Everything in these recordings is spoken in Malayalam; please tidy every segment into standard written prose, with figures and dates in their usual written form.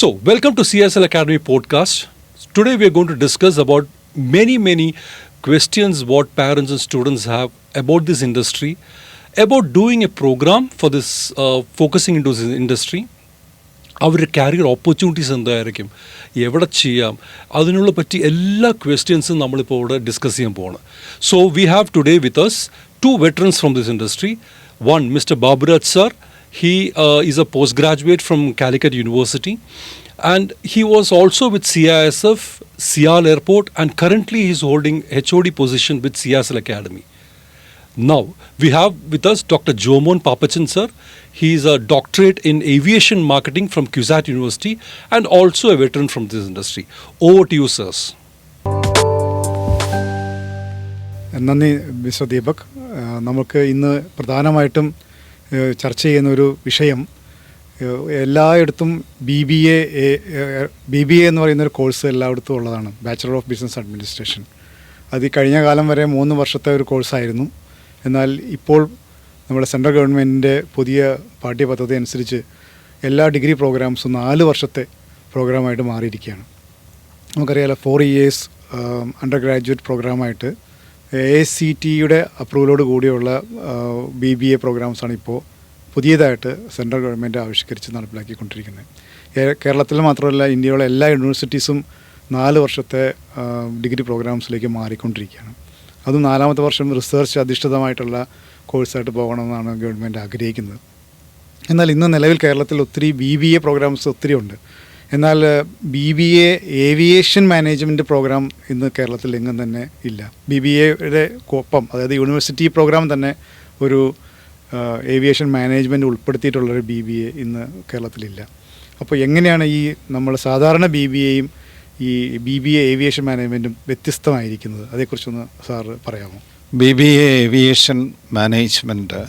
So, welcome to CSL Academy podcast. Today we are going to discuss about many questions what parents and students have about this industry, about doing a program for this, focusing into this industry. അവരുടെ കരിയർ ഓപ്പർച്യൂണിറ്റീസ് എന്തായിരിക്കും, എവിടെ ചെയ്യാം, അതിനുള്ള പറ്റി എല്ലാ ക്വസ്റ്റ്യൻസും നമ്മളിപ്പോൾ ഇവിടെ ഡിസ്കസ് ചെയ്യാൻ പോവാണ്. So we have today with us two veterans from this industry. One mister Baburaj sir. He is a postgraduate from Calicut University and he was also with CISF, Sial Airport, and currently he is holding HOD position with CSL Academy. Now, we have with us Dr. Jomon Papachan sir. He is a doctorate in aviation marketing from CUSAT University and also a veteran from this industry. Over to you, sirs. നന്ദി മിസ്റ്റർ ദീപക്. നമുക്ക് ഇന്ന് പ്രധാനമായിട്ടും ചർച്ച ചെയ്യുന്നൊരു വിഷയം, എല്ലായിടത്തും ബി ബി എ എന്ന് പറയുന്നൊരു കോഴ്സ് എല്ലായിടത്തും ഉള്ളതാണ്, ബാച്ചലർ ഓഫ് ബിസിനസ് അഡ്മിനിസ്ട്രേഷൻ. അത് കഴിഞ്ഞ കാലം വരെ 3 വർഷത്തെ ഒരു കോഴ്സായിരുന്നു. എന്നാൽ ഇപ്പോൾ നമ്മുടെ സെൻട്രൽ ഗവൺമെൻറ്റിൻ്റെ പുതിയ പാഠ്യപദ്ധതി അനുസരിച്ച് എല്ലാ ഡിഗ്രി പ്രോഗ്രാംസും 4 വർഷത്തെ പ്രോഗ്രാമായിട്ട് മാറിയിരിക്കുകയാണ്. നമുക്കറിയാലോ 4 years അണ്ടർ ഗ്രാജുവേറ്റ് പ്രോഗ്രാമായിട്ട് AICTE അപ്രൂവലോട് കൂടിയുള്ള BBA പ്രോഗ്രാംസാണ് ഇപ്പോൾ പുതിയതായിട്ട് സെൻട്രൽ ഗവൺമെൻറ് ആവിഷ്കരിച്ച് നടപ്പിലാക്കിക്കൊണ്ടിരിക്കുന്നത്. കേരളത്തിൽ മാത്രമല്ല, ഇന്ത്യയിലെ എല്ലാ യൂണിവേഴ്സിറ്റീസും 4 വർഷത്തെ ഡിഗ്രി പ്രോഗ്രാംസിലേക്ക് മാറിക്കൊണ്ടിരിക്കുകയാണ്. അതും 4ാമത്തെ വർഷം റിസർച്ച് അധിഷ്ഠിതമായിട്ടുള്ള കോഴ്സായിട്ട് പോകണമെന്നാണ് ഗവൺമെൻറ് ആഗ്രഹിക്കുന്നത്. എന്നാൽ ഇന്ന് നിലവിൽ കേരളത്തിൽ ഒത്തിരി BBA പ്രോഗ്രാംസ് ഒത്തിരി ഉണ്ട്. എന്നാൽ BBA ഏവിയേഷൻ മാനേജ്മെൻറ്റ് പ്രോഗ്രാം ഇന്ന് കേരളത്തിൽ എങ്ങും തന്നെ ഇല്ല. BBAയുടെ ഒപ്പം, അതായത് യൂണിവേഴ്സിറ്റി പ്രോഗ്രാം തന്നെ ഒരു ഏവിയേഷൻ മാനേജ്മെൻറ്റ് ഉൾപ്പെടുത്തിയിട്ടുള്ളൊരു BBA ഇന്ന് കേരളത്തിലില്ല. അപ്പോൾ എങ്ങനെയാണ് ഈ നമ്മൾ സാധാരണ BBAയും ഈ BBA ഏവിയേഷൻ മാനേജ്മെൻറ്റും വ്യത്യസ്തമായിരിക്കുന്നത്? അതേക്കുറിച്ചൊന്ന് സാറ് പറയാമോ? BBA ഏവിയേഷൻ മാനേജ്മെൻറ്റ്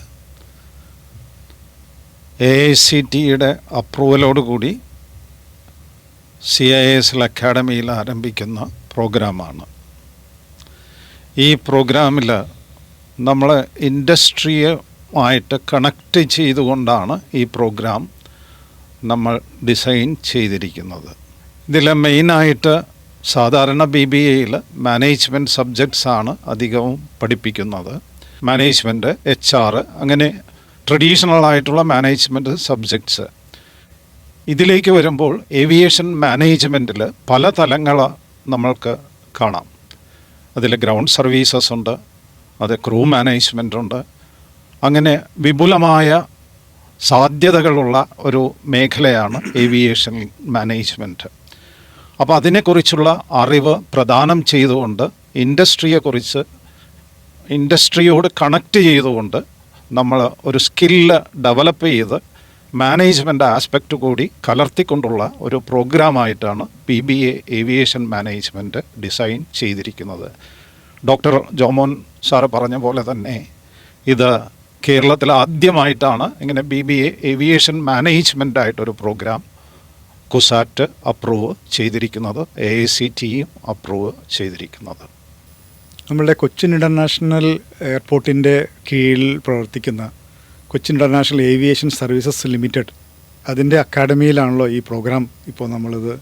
AICTEയുടെ അപ്രൂവലോടുകൂടി CISL അക്കാഡമിയിൽ ആരംഭിക്കുന്ന പ്രോഗ്രാമാണ്. ഈ പ്രോഗ്രാമിൽ നമ്മൾ ഇൻഡസ്ട്രിയുമായിട്ട് കണക്റ്റ് ചെയ്തുകൊണ്ടാണ് ഈ പ്രോഗ്രാം നമ്മൾ ഡിസൈൻ ചെയ്തിരിക്കുന്നത്. ഇതിൽ മെയിനായിട്ട് സാധാരണ BBAയിൽ മാനേജ്മെൻറ്റ് സബ്ജക്ട്സാണ് അധികവും പഠിപ്പിക്കുന്നത്. മാനേജ്മെൻറ്റ്, HR, അങ്ങനെ ട്രഡീഷണൽ ആയിട്ടുള്ള മാനേജ്മെൻറ്റ് സബ്ജക്ട്സ്. ഇതിലേക്ക് വരുമ്പോൾ ഏവിയേഷൻ മാനേജ്മെൻറ്റിൽ പല തലങ്ങൾ നമ്മൾക്ക് കാണാം. അതിൽ ഗ്രൗണ്ട് സർവീസസ് ഉണ്ട്, അത് ക്രൂ മാനേജ്മെൻ്റ് ഉണ്ട്. അങ്ങനെ വിപുലമായ സാധ്യതകളുള്ള ഒരു മേഖലയാണ് ഏവിയേഷൻ മാനേജ്മെൻറ്റ്. അപ്പോൾ അതിനെക്കുറിച്ചുള്ള അറിവ് പ്രദാനം ചെയ്തുകൊണ്ട് ഇൻഡസ്ട്രിയോട് കണക്റ്റ് ചെയ്തുകൊണ്ട് നമ്മൾ ഒരു സ്കില്ല് ഡെവലപ്പ് ചെയ്ത് മാനേജ്മെൻറ്റ് ആസ്പെക്റ്റ് കൂടി കലർത്തിക്കൊണ്ടുള്ള ഒരു പ്രോഗ്രാമായിട്ടാണ് BBA ഏവിയേഷൻ മാനേജ്മെൻറ്റ് ഡിസൈൻ ചെയ്തിരിക്കുന്നത്. ഡോക്ടർ ജോമോൻ സാറ് പറഞ്ഞ പോലെ തന്നെ ഇത് കേരളത്തിൽ ആദ്യമായിട്ടാണ് ഇങ്ങനെ BBA ഏവിയേഷൻ മാനേജ്മെൻറ്റായിട്ടൊരു പ്രോഗ്രാം കുസാറ്റ് അപ്രൂവ് ചെയ്തിരിക്കുന്നത്, AICTEയും അപ്രൂവ് ചെയ്തിരിക്കുന്നത്. നമ്മളുടെ കൊച്ചിൻ ഇൻ്റർനാഷണൽ എയർപോർട്ടിൻ്റെ കീഴിൽ പ്രവർത്തിക്കുന്ന Cochin international aviation services limited, അതിൻ്റെ അക്കാഡമിയിലാണല്ലോ ഈ പ്രോഗ്രാം ഇപ്പോൾ നമ്മളിത്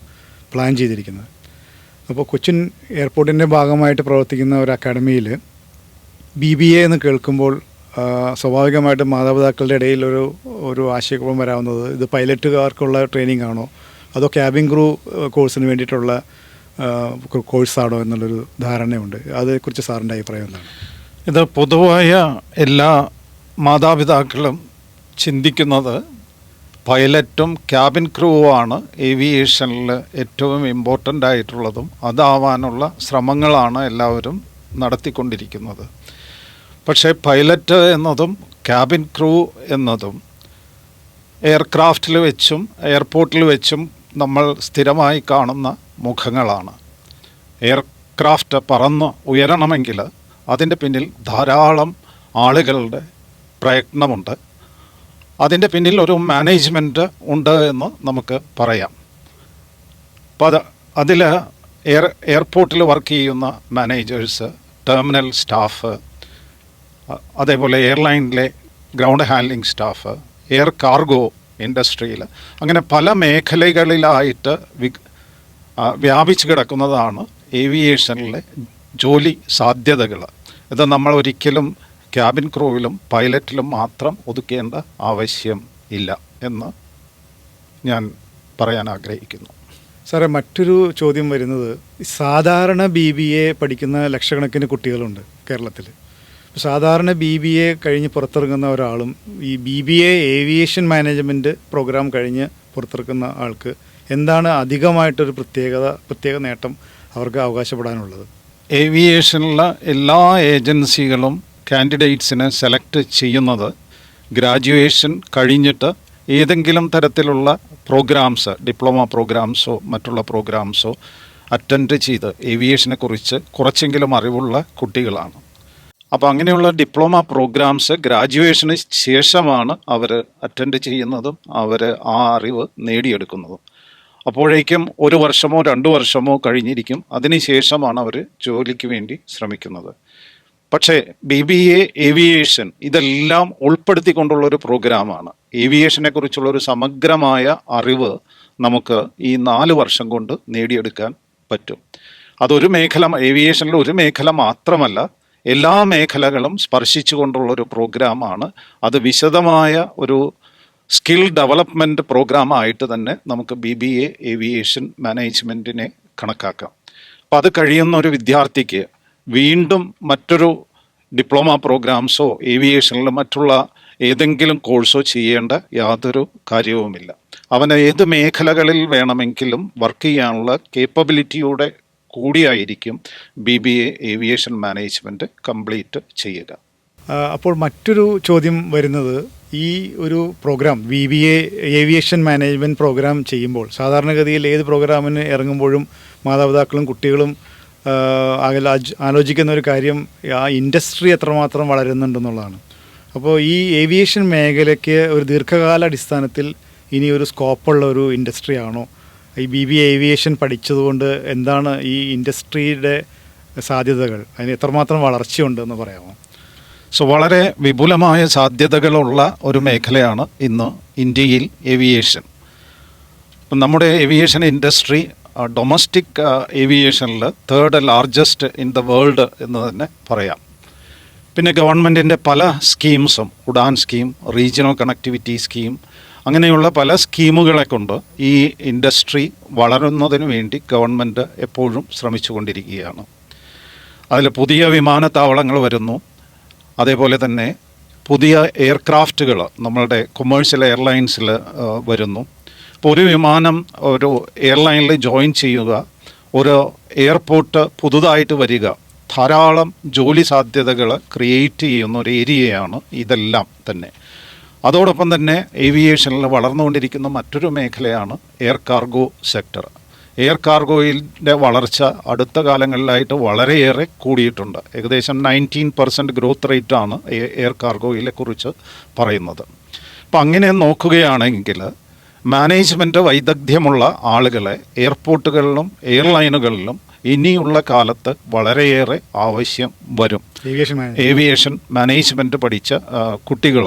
പ്ലാൻ ചെയ്തിരിക്കുന്നത്. അപ്പോൾ കൊച്ചിൻ എയർപോർട്ടിൻ്റെ ഭാഗമായിട്ട് പ്രവർത്തിക്കുന്ന ഒരു അക്കാഡമിയിൽ BBA എന്ന് കേൾക്കുമ്പോൾ സ്വാഭാവികമായിട്ടും മാതാപിതാക്കളുടെ ഇടയിൽ ഒരു ആശയക്കുഴപ്പം വരാവുന്നത്, ഇത് പൈലറ്റുകാർക്കുള്ള ട്രെയിനിങ് ആണോ അതോ ക്യാബിൻ ക്രൂ കോഴ്സിന് വേണ്ടിയിട്ടുള്ള കോഴ്സാണോ എന്നുള്ളൊരു ധാരണയുണ്ട്. അതേക്കുറിച്ച് സാറിൻ്റെ അഭിപ്രായം എന്താണ്? ഇത് പൊതുവായ എല്ലാ മാതാപിതാക്കളും ചിന്തിക്കുന്നത് പൈലറ്റും ക്യാബിൻ ക്രൂവുമാണ് ഏവിയേഷനിൽ ഏറ്റവും ഇമ്പോർട്ടൻ്റ് ആയിട്ടുള്ളതും അതാവാനുള്ള ശ്രമങ്ങളാണ് എല്ലാവരും നടത്തിക്കൊണ്ടിരിക്കുന്നത്. പക്ഷേ പൈലറ്റ് എന്നതും ക്യാബിൻ ക്രൂ എന്നതും എയർക്രാഫ്റ്റിൽ വെച്ചും എയർപോർട്ടിൽ വെച്ചും നമ്മൾ സ്ഥിരമായി കാണുന്ന മുഖങ്ങളാണ്. എയർക്രാഫ്റ്റ് പറന്ന് ഉയരണമെങ്കിൽ അതിൻ്റെ പിന്നിൽ ധാരാളം ആളുകളുടെ പ്രയത്നമുണ്ട്. അതിൻ്റെ പിന്നിൽ ഒരു മാനേജ്മെൻറ്റ് ഉണ്ട് എന്ന് നമുക്ക് പറയാം. അപ്പോൾ അതിൽ എയർപോർട്ടിൽ വർക്ക് ചെയ്യുന്ന മാനേജേഴ്സ്, ടെർമിനൽ സ്റ്റാഫ്, അതേപോലെ എയർലൈനിലെ ground handling staff, air cargo ഇൻഡസ്ട്രിയിൽ. അങ്ങനെ പല മേഖലകളിലായിട്ട് വ്യാപിച്ചു കിടക്കുന്നതാണ് ഏവിയേഷനിലെ ജോലി സാധ്യതകൾ. ഇത് നമ്മൾ ഒരിക്കലും ക്യാബിൻ ക്രൂവിലും പൈലറ്റിലും മാത്രം ഒതുക്കേണ്ട ആവശ്യം ഇല്ല എന്ന് ഞാൻ പറയാൻ ആഗ്രഹിക്കുന്നു. സാറേ, മറ്റൊരു ചോദ്യം വരുന്നത്, സാധാരണ BBA പഠിക്കുന്ന ലക്ഷക്കണക്കിന് കുട്ടികളുണ്ട് കേരളത്തിൽ. സാധാരണ BBA കഴിഞ്ഞ് പുറത്തിറങ്ങുന്ന ഒരാളും ഈ BBA ഏവിയേഷൻ മാനേജ്മെൻറ്റ് പ്രോഗ്രാം കഴിഞ്ഞ് പുറത്തിറക്കുന്ന ആൾക്ക് എന്താണ് അധികമായിട്ടൊരു പ്രത്യേക നേട്ടം അവർക്ക് അവകാശപ്പെടാനുള്ളത്? ഏവിയേഷനിലെ എല്ലാ ഏജൻസികളും കാൻഡിഡേറ്റ്സിനെ സെലക്ട് ചെയ്യുന്നത് ഗ്രാജുവേഷൻ കഴിഞ്ഞിട്ട് ഏതെങ്കിലും തരത്തിലുള്ള പ്രോഗ്രാംസ്, ഡിപ്ലോമ പ്രോഗ്രാംസോ മറ്റുള്ള പ്രോഗ്രാംസോ അറ്റൻഡ് ചെയ്ത് ഏവിയേഷനെക്കുറിച്ച് കുറച്ചെങ്കിലും അറിവുള്ള കുട്ടികളാണ്. അപ്പോൾ അങ്ങനെയുള്ള ഡിപ്ലോമ പ്രോഗ്രാംസ് ഗ്രാജുവേഷന് ശേഷമാണ് അവർ അറ്റൻഡ് ചെയ്യുന്നതും അവർ ആ അറിവ് നേടിയെടുക്കുന്നതും. അപ്പോഴേക്കും 1 വർഷമോ 2 വർഷമോ കഴിഞ്ഞിരിക്കും. അതിനുശേഷമാണ് അവർ ജോലിക്ക് വേണ്ടി ശ്രമിക്കുന്നത്. പക്ഷേ BBA ഏവിയേഷൻ ഇതെല്ലാം ഉൾപ്പെടുത്തിക്കൊണ്ടുള്ളൊരു പ്രോഗ്രാമാണ്. ഏവിയേഷനെ കുറിച്ചുള്ളൊരു സമഗ്രമായ അറിവ് നമുക്ക് ഈ 4 വർഷം കൊണ്ട് നേടിയെടുക്കാൻ പറ്റും. അതൊരു മേഖല, ഏവിയേഷനിൽ ഒരു മേഖല മാത്രമല്ല, എല്ലാ മേഖലകളും സ്പർശിച്ചുകൊണ്ടുള്ളൊരു പ്രോഗ്രാമാണ്. അത് വിശദമായ ഒരു സ്കിൽ ഡെവലപ്മെൻറ്റ് പ്രോഗ്രാമായിട്ട് തന്നെ നമുക്ക് BBA ഏവിയേഷൻ മാനേജ്മെൻറ്റിനെ കണക്കാക്കാം. അപ്പം അത് കഴിയുന്ന ഒരു വിദ്യാർത്ഥിക്ക് വീണ്ടും മറ്റൊരു ഡിപ്ലോമ പ്രോഗ്രാംസോ ഏവിയേഷനിൽ മറ്റുള്ള ഏതെങ്കിലും കോഴ്സോ ചെയ്യേണ്ട യാതൊരു കാര്യവുമില്ല. അവന് ഏത് മേഖലകളിൽ വേണമെങ്കിലും വർക്ക് ചെയ്യാനുള്ള കേപ്പബിലിറ്റിയോടെ കൂടിയായിരിക്കും BBA ഏവിയേഷൻ മാനേജ്മെൻറ്റ് കംപ്ലീറ്റ് ചെയ്യുക. അപ്പോൾ മറ്റൊരു ചോദ്യം വരുന്നത്, ഈ ഒരു program BBA aviation management program ചെയ്യുമ്പോൾ സാധാരണഗതിയിൽ ഏത് പ്രോഗ്രാമിന് ഇറങ്ങുമ്പോഴും മാതാപിതാക്കളും കുട്ടികളും ആലോചിക്കുന്ന ഒരു കാര്യം ആ ഇൻഡസ്ട്രി എത്രമാത്രം വളരുന്നുണ്ടെന്നുള്ളതാണ്. അപ്പോൾ ഈ ഏവിയേഷൻ മേഖലയ്ക്ക് ഒരു ദീർഘകാല അടിസ്ഥാനത്തിൽ ഇനി ഒരു സ്കോപ്പുള്ള ഒരു ഇൻഡസ്ട്രി ആണോ? ഈ BBA ഏവിയേഷൻ പഠിച്ചതുകൊണ്ട് എന്താണ് ഈ ഇൻഡസ്ട്രിയുടെ സാധ്യതകൾ, അതിന് എത്രമാത്രം വളർച്ചയുണ്ടെന്ന് പറയാമോ? വളരെ വിപുലമായ സാധ്യതകളുള്ള ഒരു മേഖലയാണ് ഇന്ന് ഇന്ത്യയിൽ ഏവിയേഷൻ. നമ്മുടെ ഏവിയേഷൻ ഇൻഡസ്ട്രി ഡൊമസ്റ്റിക് ഏവിയേഷനിൽ 3rd largest in the world എന്ന് തന്നെ പറയാം. പിന്നെ ഗവൺമെൻറ്റിൻ്റെ പല സ്കീംസും, UDAN scheme, regional connectivity scheme, അങ്ങനെയുള്ള പല സ്കീമുകളെ കൊണ്ട് ഈ ഇൻഡസ്ട്രി വളരുന്നതിന് വേണ്ടി ഗവൺമെൻറ് എപ്പോഴും ശ്രമിച്ചുകൊണ്ടിരിക്കുകയാണ്. അതിൽ പുതിയ വിമാനത്താവളങ്ങൾ വരുന്നു, അതേപോലെ തന്നെ പുതിയ എയർക്രാഫ്റ്റുകൾ നമ്മളുടെ കൊമേഴ്ഷ്യൽ എയർലൈൻസിൽ വരുന്നു. ഇപ്പോൾ ഒരു വിമാനം ഒരു എയർലൈനിൽ ജോയിൻ ചെയ്യുക, ഒരു എയർപോർട്ട് പുതുതായിട്ട് വരിക, ധാരാളം ജോലി സാധ്യതകൾ ക്രിയേറ്റ് ചെയ്യുന്ന ഒരു ഏരിയയാണ് ഇതെല്ലാം തന്നെ. അതോടൊപ്പം തന്നെ ഏവിയേഷനിൽ വളർന്നുകൊണ്ടിരിക്കുന്ന മറ്റൊരു മേഖലയാണ് എയർ കാർഗോ സെക്ടർ. എയർ കാർഗോയിൻ്റെ വളർച്ച അടുത്ത കാലങ്ങളിലായിട്ട് വളരെയേറെ കൂടിയിട്ടുണ്ട്. ഏകദേശം 19% ഗ്രോത്ത് റേറ്റാണ് എയർ കാർഗോയിലെ കുറിച്ച് പറയുന്നത്. അപ്പം അങ്ങനെ നോക്കുകയാണെങ്കിൽ മാനേജ്മെൻറ്റ് വൈദഗ്ധ്യമുള്ള ആളുകളെ എയർപോർട്ടുകളിലും എയർലൈനുകളിലും ഇനിയുള്ള കാലത്ത് വളരെയേറെ ആവശ്യം വരും. ഏവിയേഷൻ മാനേജ്മെൻറ്റ് പഠിച്ച കുട്ടികൾ,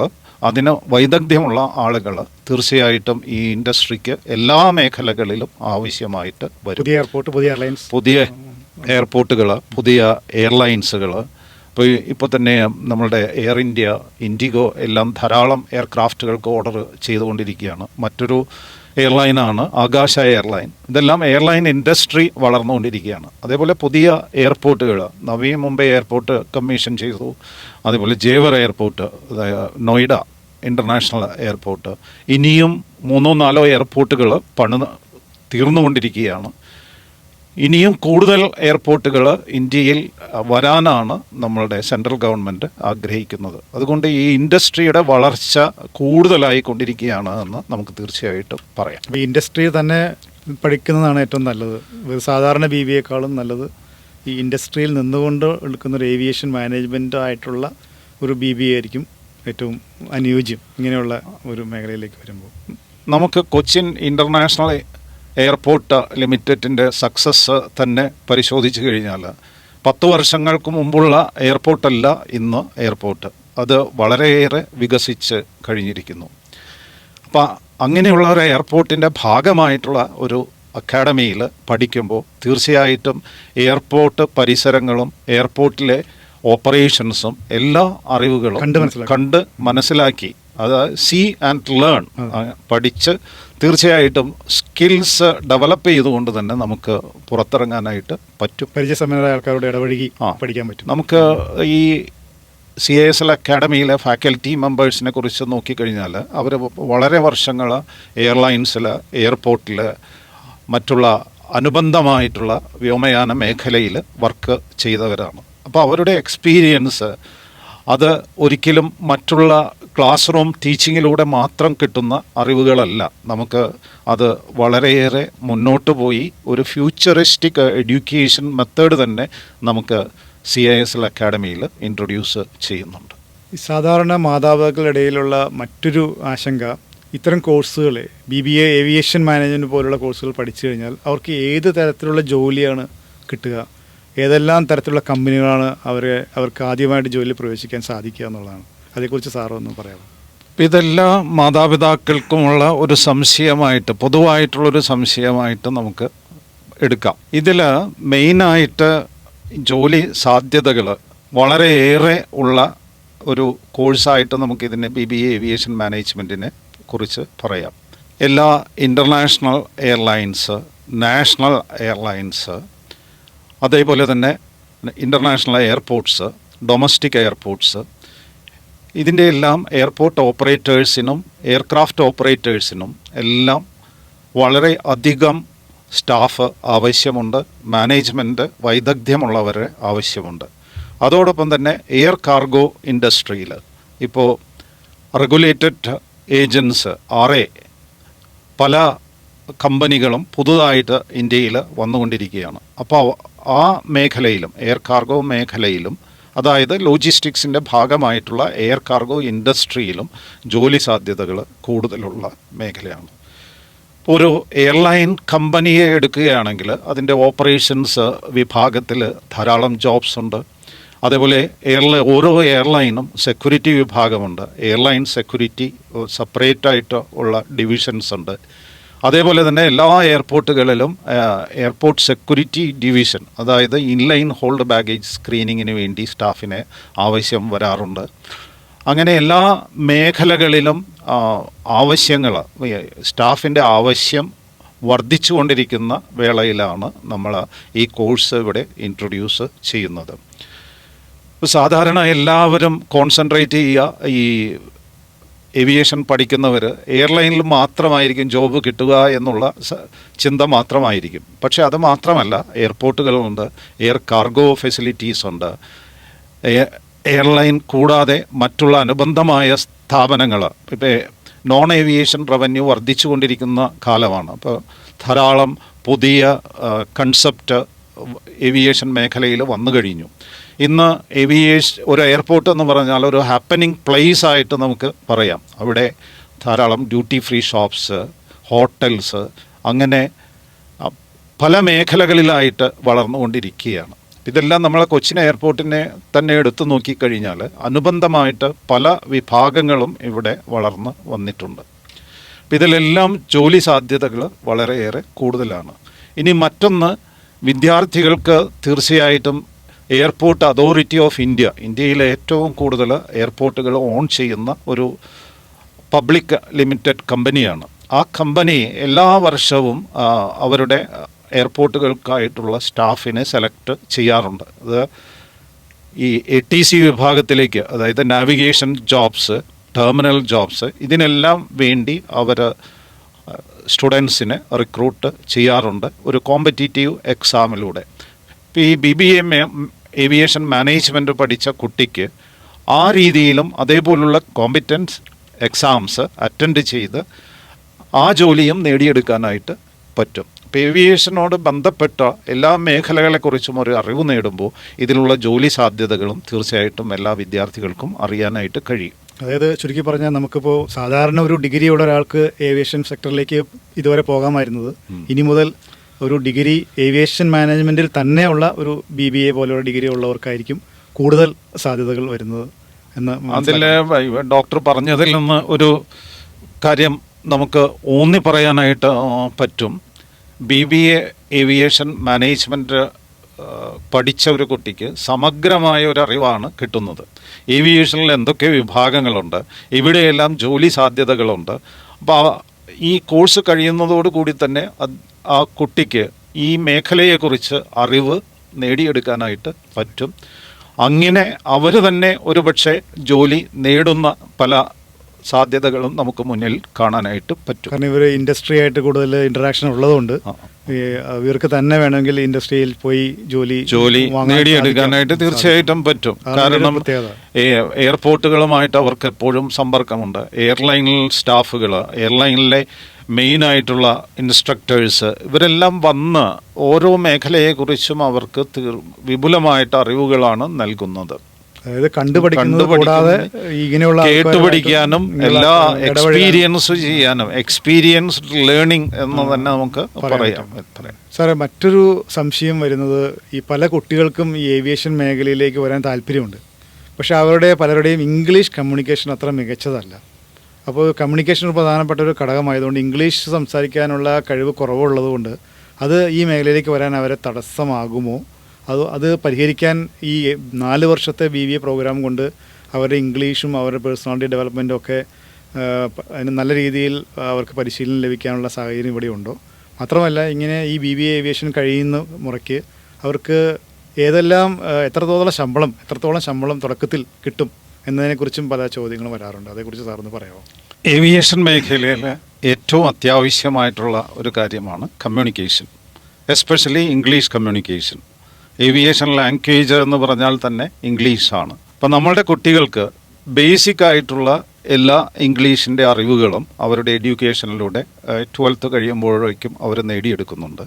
അതിന് വൈദഗ്ധ്യമുള്ള ആളുകൾ തീർച്ചയായിട്ടും ഈ ഇൻഡസ്ട്രിക്ക് എല്ലാ മേഖലകളിലും ആവശ്യമായിട്ട് വരും. പുതിയ എയർപോർട്ടുകൾ, പുതിയ എയർലൈൻസുകൾ, ഇപ്പോൾ തന്നെ നമ്മളുടെ എയർ ഇന്ത്യ, ഇൻഡിഗോ എല്ലാം ധാരാളം എയർക്രാഫ്റ്റുകൾക്ക് ഓർഡർ ചെയ്തുകൊണ്ടിരിക്കുകയാണ്. മറ്റൊരു എയർലൈനാണ് ആകാശ എയർലൈൻ. ഇതെല്ലാം എയർലൈൻ ഇൻഡസ്ട്രി വളർന്നുകൊണ്ടിരിക്കുകയാണ്. അതേപോലെ പുതിയ എയർപോർട്ടുകൾ, നവി മുംബൈ എയർപോർട്ട് കമ്മീഷൻ ചെയ്തു, അതേപോലെ ജേവർ എയർപോർട്ട്, നോയിഡ ഇൻ്റർനാഷണൽ എയർപോർട്ട്, ഇനിയും 3-4 എയർപോർട്ടുകൾ തീർന്നുകൊണ്ടിരിക്കുകയാണ്. ഇനിയും കൂടുതൽ എയർപോർട്ടുകൾ ഇന്ത്യയിൽ വരാനാണ് നമ്മളുടെ സെൻട്രൽ ഗവൺമെൻറ് ആഗ്രഹിക്കുന്നത്. അതുകൊണ്ട് ഈ ഇൻഡസ്ട്രിയുടെ വളർച്ച കൂടുതലായി കൊണ്ടിരിക്കുകയാണ് എന്ന് നമുക്ക് തീർച്ചയായിട്ടും പറയാം. ഈ ഇൻഡസ്ട്രി തന്നെ പഠിക്കുന്നതാണ് ഏറ്റവും നല്ലത്. സാധാരണ BBAക്കാളും നല്ലത് ഈ ഇൻഡസ്ട്രിയിൽ നിന്നുകൊണ്ട് എടുക്കുന്നൊരു ഏവിയേഷൻ മാനേജ്മെൻ്റ് ആയിട്ടുള്ള ഒരു BBA ആയിരിക്കും ഏറ്റവും അനുയോജ്യം ഇങ്ങനെയുള്ള ഒരു മേഖലയിലേക്ക് വരുമ്പോൾ. നമുക്ക് കൊച്ചിൻ ഇൻ്റർനാഷണൽ എയർപോർട്ട് ലിമിറ്റഡിൻ്റെ സക്സസ് തന്നെ പരിശോധിച്ച് കഴിഞ്ഞാൽ 10 വർഷങ്ങൾക്ക് മുമ്പുള്ള എയർപോർട്ടല്ല ഇന്ന് എയർപോർട്ട്. അത് വളരെയേറെ വികസിച്ച് കഴിഞ്ഞിരിക്കുന്നു. അപ്പം അങ്ങനെയുള്ള ഒരു എയർപോർട്ടിൻ്റെ ഭാഗമായിട്ടുള്ള ഒരു അക്കാഡമിയിൽ പഠിക്കുമ്പോൾ തീർച്ചയായിട്ടും എയർപോർട്ട് പരിസരങ്ങളും എയർപോർട്ടിലെ ഓപ്പറേഷൻസും എല്ലാ അറിവുകളും കണ്ട് മനസ്സിലാക്കി, അത് സീ ആൻഡ് ലേൺ പഠിച്ച് തീർച്ചയായിട്ടും സ്കിൽസ് ഡെവലപ്പ് ചെയ്തുകൊണ്ട് തന്നെ നമുക്ക് പുറത്തിറങ്ങാനായിട്ട് പറ്റും. പരിചയസമ്പന്നരായ ആൾക്കാരോട് ഇടപഴകി പഠിക്കാൻ പറ്റും. നമുക്ക് ഈ CISL അക്കാഡമിയിലെ ഫാക്കൽറ്റി മെമ്പേഴ്സിനെ കുറിച്ച് നോക്കിക്കഴിഞ്ഞാൽ അവർ വളരെ വർഷങ്ങൾ എയർലൈൻസിൽ, എയർപോർട്ടിൽ, മറ്റുള്ള അനുബന്ധമായിട്ടുള്ള വ്യോമയാന മേഖലയിൽ വർക്ക് ചെയ്തവരാണ്. അപ്പോൾ അവരുടെ എക്സ്പീരിയൻസ് അത് ഒരിക്കലും മറ്റുള്ള ക്ലാസ് റൂം ടീച്ചിങ്ങിലൂടെ മാത്രം കിട്ടുന്ന അറിവുകളല്ല. നമുക്ക് അത് വളരെയേറെ മുന്നോട്ട് പോയി ഒരു ഫ്യൂച്ചറിസ്റ്റിക് എഡ്യൂക്കേഷൻ മെത്തേഡ് തന്നെ നമുക്ക് CISL അക്കാഡമിയിൽ ഇൻട്രൊഡ്യൂസ് ചെയ്യുന്നുണ്ട്. സാധാരണ മാതാപിതാക്കളുടെ ഇടയിലുള്ള മറ്റൊരു ആശങ്ക, ഇത്തരം കോഴ്സുകൾ BBA ഏവിയേഷൻ മാനേജ്മെൻറ്റ് പോലുള്ള കോഴ്സുകൾ പഠിച്ചു കഴിഞ്ഞാൽ അവർക്ക് ഏത് തരത്തിലുള്ള ജോലിയാണ് കിട്ടുക, ഏതെല്ലാം തരത്തിലുള്ള കമ്പനികളാണ് അവർക്ക് ആദ്യമായിട്ട് ജോലിയിൽ പ്രവേശിക്കാൻ സാധിക്കുക എന്നുള്ളതാണ്. അതേക്കുറിച്ച് സാറ് ഒന്ന് പറയാമോ? ഇതെല്ലാ മാതാപിതാക്കൾക്കുമുള്ള ഒരു സംശയമായിട്ട്, പൊതുവായിട്ടുള്ളൊരു സംശയമായിട്ട് നമുക്ക് എടുക്കാം. ഇതിൽ മെയിനായിട്ട് ജോലി സാധ്യതകൾ വളരെയേറെ ഉള്ള ഒരു കോഴ്സായിട്ട് നമുക്കിതിനെ BBA ഏവിയേഷൻ മാനേജ്മെൻറ്റിനെ കുറിച്ച് പറയാം. എല്ലാ ഇൻ്റർനാഷണൽ എയർലൈൻസ്, നാഷണൽ എയർലൈൻസ്, അതേപോലെ തന്നെ ഇൻ്റർനാഷണൽ എയർപോർട്ട്സ്, ഡൊമസ്റ്റിക് എയർപോർട്ട്സ്, ഇതിൻ്റെ എല്ലാം എയർപോർട്ട് ഓപ്പറേറ്റേഴ്സിനും എയർക്രാഫ്റ്റ് ഓപ്പറേറ്റേഴ്സിനും എല്ലാം വളരെ അധികം സ്റ്റാഫ് ആവശ്യമുണ്ട്, മാനേജ്മെൻറ്റ് വൈദഗ്ധ്യമുള്ളവരെ ആവശ്യമുണ്ട്. അതോടൊപ്പം തന്നെ എയർ കാർഗോ ഇൻഡസ്ട്രിയിൽ ഇപ്പോൾ റെഗുലേറ്റഡ് ഏജൻസ് RA പല കമ്പനികളും പുതുതായിട്ട് ഇന്ത്യയിൽ വന്നുകൊണ്ടിരിക്കുകയാണ്. അപ്പോൾ ആ മേഖലയിലും, എയർ കാർഗോ മേഖലയിലും, അതായത് ലോജിസ്റ്റിക്സിൻ്റെ ഭാഗമായിട്ടുള്ള എയർ കാർഗോ ഇൻഡസ്ട്രിയിലും ജോലി സാധ്യതകൾ കൂടുതലുള്ള മേഖലയാണ്. ഒരു എയർലൈൻ കമ്പനിയെ എടുക്കുകയാണെങ്കിൽ അതിൻ്റെ ഓപ്പറേഷൻസ് വിഭാഗത്തിൽ ധാരാളം ജോബ്സ് ഉണ്ട്. അതേപോലെ ഓരോ എയർലൈനും സെക്യൂരിറ്റി വിഭാഗമുണ്ട്. എയർലൈൻ സെക്യൂരിറ്റി സെപ്പറേറ്റായിട്ട് ഉള്ള ഡിവിഷൻസ് ഉണ്ട്. അതേപോലെ തന്നെ എല്ലാ എയർപോർട്ടുകളിലും എയർപോർട്ട് സെക്യൂരിറ്റി ഡിവിഷൻ, അതായത് ഇൻലൈൻ ഹോൾഡ് ബാഗേജ് സ്ക്രീനിങ്ങിന് വേണ്ടി സ്റ്റാഫിനെ ആവശ്യം വരാറുണ്ട്. അങ്ങനെ എല്ലാ മേഖലകളിലും ആവശ്യങ്ങൾ, സ്റ്റാഫിൻ്റെ ആവശ്യം വർദ്ധിച്ചുകൊണ്ടിരിക്കുന്ന വേളയിലാണ് നമ്മൾ ഈ കോഴ്സ് ഇവിടെ ഇൻട്രൊഡ്യൂസ് ചെയ്യുന്നത്. സാധാരണ എല്ലാവരും കോൺസെൻട്രേറ്റ് ചെയ്യുക, ഈ ഏവിയേഷൻ പഠിക്കുന്നവർ എയർലൈനിൽ മാത്രമായിരിക്കും ജോബ് കിട്ടുക എന്നുള്ള ചിന്ത മാത്രമായിരിക്കും. പക്ഷേ അത് മാത്രമല്ല, എയർപോർട്ടുകളുണ്ട്, എയർ കാർഗോ ഫെസിലിറ്റീസ് ഉണ്ട്, എയർലൈൻ കൂടാതെ മറ്റുള്ള അനുബന്ധമായ സ്ഥാപനങ്ങൾ. ഇപ്പോൾ നോൺ ഏവിയേഷൻ റവന്യൂ വർദ്ധിച്ചു കൊണ്ടിരിക്കുന്ന കാലമാണ്. അപ്പോൾ ധാരാളം പുതിയ കൺസെപ്റ്റ് ഏവിയേഷൻ മേഖലയിൽ വന്നു കഴിഞ്ഞു. ഇന്ന് ഒരു എയർപോർട്ട് എന്ന് പറഞ്ഞാൽ ഒരു ഹാപ്പനിങ് പ്ലേസ് ആയിട്ട് നമുക്ക് പറയാം. അവിടെ ധാരാളം ഡ്യൂട്ടി ഫ്രീ ഷോപ്സ്, ഹോട്ടൽസ്, അങ്ങനെ പല മേഖലകളിലായിട്ട് വളർന്നുകൊണ്ടിരിക്കുകയാണ്. ഇതെല്ലാം നമ്മളെ കൊച്ചിൻ എയർപോർട്ടിനെ തന്നെ എടുത്തു നോക്കിക്കഴിഞ്ഞാൽ അനുബന്ധമായിട്ട് പല വിഭാഗങ്ങളും ഇവിടെ വളർന്ന് വന്നിട്ടുണ്ട്. ഇതിലെല്ലാം ജോലി സാധ്യതകൾ വളരെയേറെ കൂടുതലാണ്. ഇനി മറ്റൊന്ന്, വിദ്യാർത്ഥികൾക്ക് തീർച്ചയായിട്ടും എയർപോർട്ട് അതോറിറ്റി ഓഫ് ഇന്ത്യയിലെ ഏറ്റവും കൂടുതൽ എയർപോർട്ടുകൾ ഓൺ ചെയ്യുന്ന ഒരു പബ്ലിക് ലിമിറ്റഡ് കമ്പനിയാണ്. ആ കമ്പനി എല്ലാ വർഷവും അവരുടെ എയർപോർട്ടുകൾക്കായിട്ടുള്ള സ്റ്റാഫിനെ സെലക്ട് ചെയ്യാറുണ്ട്. അത് ഈ ATC വിഭാഗത്തിലേക്ക്, അതായത് നാവിഗേഷൻ ജോബ്സ്, ടെർമിനൽ ജോബ്സ്, ഇതിനെല്ലാം വേണ്ടി അവർ സ്റ്റുഡൻസിനെ റിക്രൂട്ട് ചെയ്യാറുണ്ട് ഒരു കോമ്പറ്റീറ്റീവ് എക്സാമിലൂടെ. ഇപ്പോൾ ഈ BBA ഏവിയേഷൻ മാനേജ്മെൻറ്റ് പഠിച്ച കുട്ടിക്ക് ആ രീതിയിലും അതേപോലുള്ള കോമ്പറ്റൻസ് എക്സാംസ് അറ്റൻഡ് ചെയ്ത് ആ ജോലിയും നേടിയെടുക്കാനായിട്ട് പറ്റും. ഇപ്പോൾ ഏവിയേഷനോട് ബന്ധപ്പെട്ട എല്ലാ മേഖലകളെക്കുറിച്ചും ഒരു അറിവ് നേടുമ്പോൾ ഇതിലുള്ള ജോലി സാധ്യതകളും തീർച്ചയായിട്ടും എല്ലാ വിദ്യാർത്ഥികൾക്കും അറിയാനായിട്ട് കഴിയും. അതായത് ചുരുക്കി പറഞ്ഞാൽ നമുക്കിപ്പോൾ സാധാരണ ഒരു ഡിഗ്രിയുള്ള ഒരാൾക്ക് ഏവിയേഷൻ സെക്ടറിലേക്ക് ഇതുവരെ പോകാമായിരുന്നത് ഇനി മുതൽ ഒരു ഡിഗ്രി ഏവിയേഷൻ മാനേജ്മെൻറ്റിൽ തന്നെയുള്ള ഒരു BBA പോലെയുള്ള ഡിഗ്രി ഉള്ളവർക്കായിരിക്കും കൂടുതൽ സാധ്യതകൾ വരുന്നത് എന്ന്. അതിൽ ഡോക്ടർ പറഞ്ഞതിൽ നിന്ന് ഒരു കാര്യം നമുക്ക് ഊന്നി പറയാനായിട്ട് പറ്റും. BBA ഏവിയേഷൻ മാനേജ്മെൻറ്റ് പഠിച്ച ഒരു കുട്ടിക്ക് സമഗ്രമായ ഒരു അറിവാണ് കിട്ടുന്നത്. ഏവിയേഷനിൽ എന്തൊക്കെ വിഭാഗങ്ങളുണ്ട്, ഇവിടെയെല്ലാം ജോലി സാധ്യതകളുണ്ട്. അപ്പോൾ ഈ കോഴ്സ് കഴിയുന്നതോടുകൂടി തന്നെ ആ കുട്ടിക്ക് ഈ മേഖലയെക്കുറിച്ച് അറിവ് നേടിയെടുക്കാനായിട്ട് പറ്റും. അങ്ങനെ അവർ തന്നെ ഒരുപക്ഷെ ജോലി നേടുന്ന പല സാധ്യതകളും നമുക്ക് മുന്നിൽ കാണാനായിട്ട് പറ്റും. കാരണം ഇവർ ഇൻഡസ്ട്രി ആയിട്ട് കൂടുതൽ ഇന്ററാക്ഷൻ ഉള്ളതുകൊണ്ട് ഇവർക്ക് തന്നെ വേണമെങ്കിൽ ഇൻഡസ്ട്രിയിൽ പോയി ജോലി നേടിയെടുക്കാനായിട്ട് തീർച്ചയായിട്ടും പറ്റും. കാരണം എയർപോർട്ടുകളുമായിട്ട് അവർക്ക് എപ്പോഴും സമ്പർക്കമുണ്ട്. എയർലൈനിൽ സ്റ്റാഫുകൾ, എയർലൈനിലെ മെയിനായിട്ടുള്ള ഇൻസ്ട്രക്ടേഴ്സ്, ഇവരെല്ലാം വന്ന് ഓരോ മേഖലയെക്കുറിച്ചും അവർക്ക് വിപുലമായിട്ട് അറിവുകളാണ് നൽകുന്നത്. അതായത് കണ്ടുപഠിക്കാതെ ഇങ്ങനെയുള്ള കേട്ടുപഠിക്കാനും എല്ലാ എക്സ്പീരിയൻസ് ചെയ്യാനും എക്സ്പീരിയൻസ്ഡ് ലേണിംഗ് എന്ന് തന്നെ നമുക്ക് പറയാം. സാറേ, മറ്റൊരു സംശയം വരുന്നത്, ഈ പല കുട്ടികൾക്കും ഈ ഏവിയേഷൻ മേഖലയിലേക്ക് വരാൻ താല്പര്യമുണ്ട്. പക്ഷെ അവരുടെ പലരുടെയും ഇംഗ്ലീഷ് കമ്മ്യൂണിക്കേഷൻ അത്ര മികച്ചതല്ല. അപ്പോൾ കമ്മ്യൂണിക്കേഷൻ ഒരു പ്രധാനപ്പെട്ട ഒരു ഘടകമായതുകൊണ്ട് ഇംഗ്ലീഷ് സംസാരിക്കാനുള്ള കഴിവ് കുറവുള്ളതുകൊണ്ട് അത് ഈ മേഖലയിലേക്ക് വരാൻ അവരെ തടസ്സമാകുമോ? അത് പരിഹരിക്കാൻ ഈ 4 വർഷത്തെ BBA പ്രോഗ്രാം കൊണ്ട് അവരുടെ ഇംഗ്ലീഷും അവരുടെ പേഴ്സണാലിറ്റി ഡെവലപ്മെൻറ്റും ഒക്കെ അതിന് നല്ല രീതിയിൽ അവർക്ക് പരിശീലനം ലഭിക്കാനുള്ള സാഹചര്യം ഇവിടെ ഉണ്ടോ? മാത്രമല്ല, ഇങ്ങനെ ഈ BBA ഏവിയേഷൻ കഴിയുന്ന മുറയ്ക്ക് അവർക്ക് എത്രത്തോളം ശമ്പളം തുടക്കത്തിൽ കിട്ടും എന്നതിനെക്കുറിച്ചും പല ചോദ്യങ്ങളും വരാറുണ്ട്. അതേക്കുറിച്ച് സാറൊന്ന് പറയാമോ? ഏവിയേഷൻ മേഖലയിൽ ഏറ്റവും അത്യാവശ്യമായിട്ടുള്ള ഒരു കാര്യമാണ് communication, especially English communication. Aviation language എന്ന് പറഞ്ഞാൽ തന്നെ ഇംഗ്ലീഷാണ്. അപ്പം നമ്മളുടെ കുട്ടികൾക്ക് ബേസിക് ആയിട്ടുള്ള എല്ലാ ഇംഗ്ലീഷിൻ്റെ അറിവുകളും അവരുടെ എഡ്യൂക്കേഷനിലൂടെ 12th കഴിയുമ്പോഴേക്കും അവർ നേടിയെടുക്കുന്നുണ്ട്.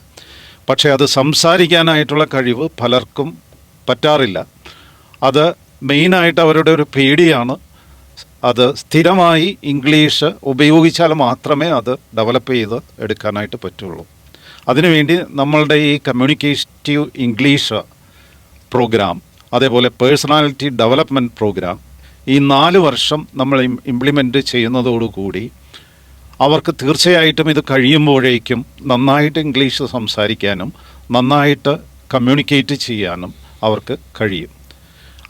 പക്ഷേ അത് സംസാരിക്കാനായിട്ടുള്ള കഴിവ് പലർക്കും പറ്റാറില്ല. അത് മെയിനായിട്ട് അവരുടെ ഒരു പേടിയാണ്. അത് സ്ഥിരമായി ഇംഗ്ലീഷ് ഉപയോഗിച്ചാൽ മാത്രമേ അത് ഡെവലപ്പ് ചെയ്ത് എടുക്കാനായിട്ട് പറ്റുള്ളൂ. അതിനുവേണ്ടി നമ്മളുടെ ഈ കമ്മ്യൂണിക്കേറ്റീവ് ഇംഗ്ലീഷ് പ്രോഗ്രാം, അതേപോലെ പേഴ്സണാലിറ്റി ഡെവലപ്മെൻറ്റ് പ്രോഗ്രാം, ഈ 4 വർഷം നമ്മൾ ഇംപ്ലിമെൻറ്റ് ചെയ്യുന്നതോടുകൂടി അവർക്ക് തീർച്ചയായിട്ടും ഇത് കഴിയുമ്പോഴേക്കും നന്നായിട്ട് ഇംഗ്ലീഷ് സംസാരിക്കാനും നന്നായിട്ട് കമ്മ്യൂണിക്കേറ്റ് ചെയ്യാനും അവർക്ക് കഴിയും.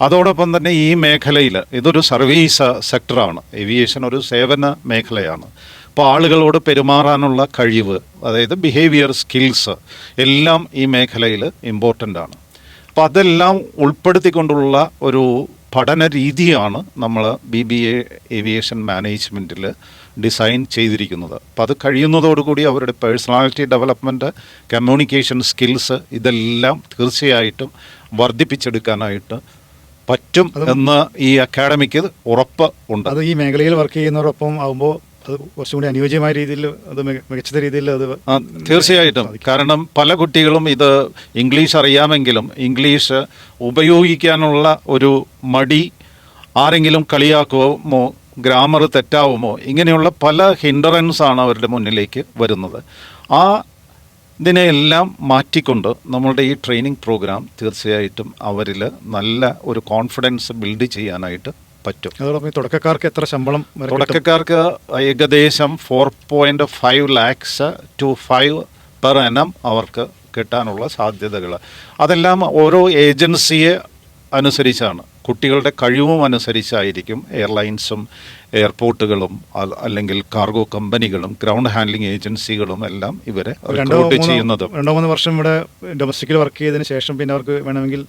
അതോടൊപ്പം തന്നെ ഈ മേഖലയിൽ ഇതൊരു സർവീസ് സെക്ടറാണ്. ഏവിയേഷൻ ഒരു സേവന മേഖലയാണ്. അപ്പോൾ ആളുകളോട് പെരുമാറാനുള്ള കഴിവ്, അതായത് ബിഹേവിയർ സ്കിൽസ് എല്ലാം ഈ മേഖലയിൽ ഇമ്പോർട്ടൻ്റ് ആണ്. അപ്പോൾ അതെല്ലാം ഉൾപ്പെടുത്തിക്കൊണ്ടുള്ള ഒരു പഠന രീതിയാണ് നമ്മൾ BBA ഏവിയേഷൻ മാനേജ്മെൻറ്റിൽ ഡിസൈൻ ചെയ്തിരിക്കുന്നത്. അപ്പോൾ അത് കഴിയുന്നതോടുകൂടി അവരുടെ പേഴ്സണാലിറ്റി ഡെവലപ്മെൻറ്റ്, കമ്മ്യൂണിക്കേഷൻ സ്കിൽസ് ഇതെല്ലാം തീർച്ചയായിട്ടും വർദ്ധിപ്പിച്ചെടുക്കാനായിട്ട് പറ്റും എന്ന് ഈ അക്കാഡമിക്ക് ഉറപ്പ് ഉണ്ട്. അത് ഈ മേഖലയിൽ വർക്ക് ചെയ്യുന്നവരൊപ്പം ആകുമ്പോൾ അത് കുറച്ചും കൂടി അനുയോജ്യമായ രീതിയിൽ, അത് മികച്ച രീതിയിൽ അത് തീർച്ചയായിട്ടും. കാരണം പല കുട്ടികളും ഇത് ഇംഗ്ലീഷ് അറിയാമെങ്കിലും ഇംഗ്ലീഷ് ഉപയോഗിക്കാനുള്ള ഒരു മടി, ആരെങ്കിലും കളിയാക്കുമോ, ഗ്രാമർ തെറ്റാവുമോ, ഇങ്ങനെയുള്ള പല ഹിൻഡറൻസാണ് അവരുടെ മുന്നിലേക്ക് വരുന്നത്. ഇതിനെല്ലാം മാറ്റിക്കൊണ്ട് നമ്മളുടെ ഈ ട്രെയിനിങ് പ്രോഗ്രാം തീർച്ചയായിട്ടും അവരിൽ നല്ല ഒരു കോൺഫിഡൻസ് ബിൽഡ് ചെയ്യാനായിട്ട് പറ്റും. അതോടൊപ്പം തുടക്കക്കാർക്ക് എത്ര ശമ്പളം? തുടക്കക്കാർക്ക് ഏകദേശം 4.5 lakhs to 5 per annum അവർക്ക് കിട്ടാനുള്ള സാധ്യതകൾ. അതെല്ലാം ഓരോ ഏജൻസിയെ അനുസരിച്ചാണ്, കുട്ടികളുടെ കഴിവും അനുസരിച്ചായിരിക്കും എയർലൈൻസും എയർപോർട്ടുകളും അല്ലെങ്കിൽ കാർഗോ കമ്പനികളും ഗ്രൗണ്ട് ഹാൻഡ്ലിംഗ് ഏജൻസികളും എല്ലാം ഇവരെ റിക്രൂട്ട് ചെയ്യുന്നത്. 2-3 വർഷം ഇവിടെ ഡൊമസ്റ്റിക്കിൽ വർക്ക് ചെയ്തതിന് ശേഷം പിന്നെ അവർക്ക് വേണമെങ്കിൽ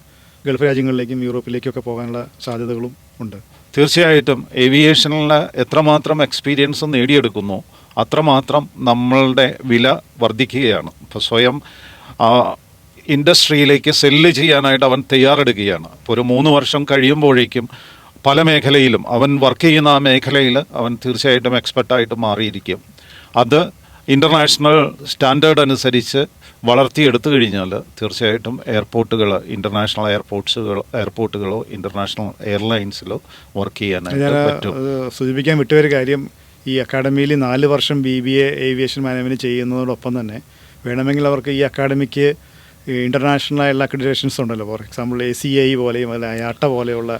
ഗൾഫ് രാജ്യങ്ങളിലേക്കും യൂറോപ്പിലേക്കും ഒക്കെ പോകാനുള്ള സാധ്യതകളും ഉണ്ട്. തീർച്ചയായിട്ടും ഏവിയേഷനിൽ എത്രമാത്രം എക്സ്പീരിയൻസ് നേടിയെടുക്കുന്നു അത്രമാത്രം നമ്മളുടെ വില വർദ്ധിക്കുകയാണ്. ഇപ്പോൾ സ്വയം ഇൻഡസ്ട്രിയിലേക്ക് സെല്ല് ചെയ്യാനായിട്ട് അവൻ തയ്യാറെടുക്കുകയാണ്. ഇപ്പോൾ ഒരു 3 വർഷം കഴിയുമ്പോഴേക്കും പല മേഖലയിലും അവൻ വർക്ക് ചെയ്യുന്ന ആ മേഖലയിൽ അവൻ തീർച്ചയായിട്ടും എക്സ്പെർട്ടായിട്ട് മാറിയിരിക്കും. അത് ഇൻ്റർനാഷണൽ സ്റ്റാൻഡേർഡ് അനുസരിച്ച് വളർത്തിയെടുത്തു കഴിഞ്ഞാൽ തീർച്ചയായിട്ടും എയർപോർട്ടുകൾ, ഇൻ്റർനാഷണൽ എയർപോർട്ടുകളോ ഇൻ്റർനാഷണൽ എയർലൈൻസിലോ വർക്ക് ചെയ്യാനായിട്ട് പറ്റും. സൂചിപ്പിക്കാൻ വിട്ടുവൊരു കാര്യം, ഈ അക്കാഡമിയിൽ 4 വർഷം BBA ഏവിയേഷൻ മാനേജ്മെൻറ്റ് ചെയ്യുന്നതോടൊപ്പം തന്നെ വേണമെങ്കിൽ അവർക്ക് ഈ അക്കാഡമിക്ക് ഇൻ്റർനാഷണലായുള്ള അക്രഡിറ്റേഷൻസ് ഉണ്ടല്ലോ. ഫോർ എക്സാമ്പിൾ ACI പോലെയും അല്ല IATA പോലെയുള്ള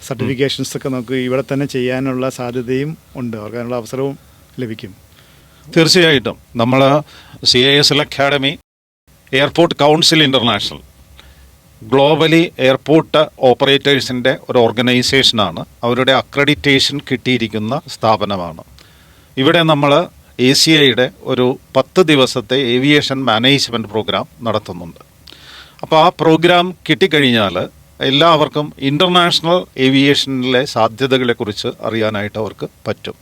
സർട്ടിഫിക്കേഷൻസൊക്കെ നമുക്ക് ഇവിടെ തന്നെ ചെയ്യാനുള്ള സാധ്യതയും ഉണ്ട്. അവർക്ക് അതിനുള്ള അവസരവും ലഭിക്കും. തീർച്ചയായിട്ടും നമ്മൾ CISL academy, airport council international, globally airport ഓപ്പറേറ്റേഴ്സിൻ്റെ ഒരു ഓർഗനൈസേഷനാണ്. അവരുടെ അക്രഡിറ്റേഷൻ കിട്ടിയിരിക്കുന്ന സ്ഥാപനമാണ്. ഇവിടെ നമ്മൾ ACIയുടെ ഒരു 10 ദിവസത്തെ ഏവിയേഷൻ മാനേജ്മെൻറ്റ് പ്രോഗ്രാം നടത്തുന്നുണ്ട്. അപ്പോൾ ആ പ്രോഗ്രാം കിട്ടിക്കഴിഞ്ഞാൽ എല്ലാവർക്കും ഇൻ്റർനാഷണൽ ഏവിയേഷനിലെ സാധ്യതകളെക്കുറിച്ച് അറിയാനായിട്ട് അവർക്ക് പറ്റും.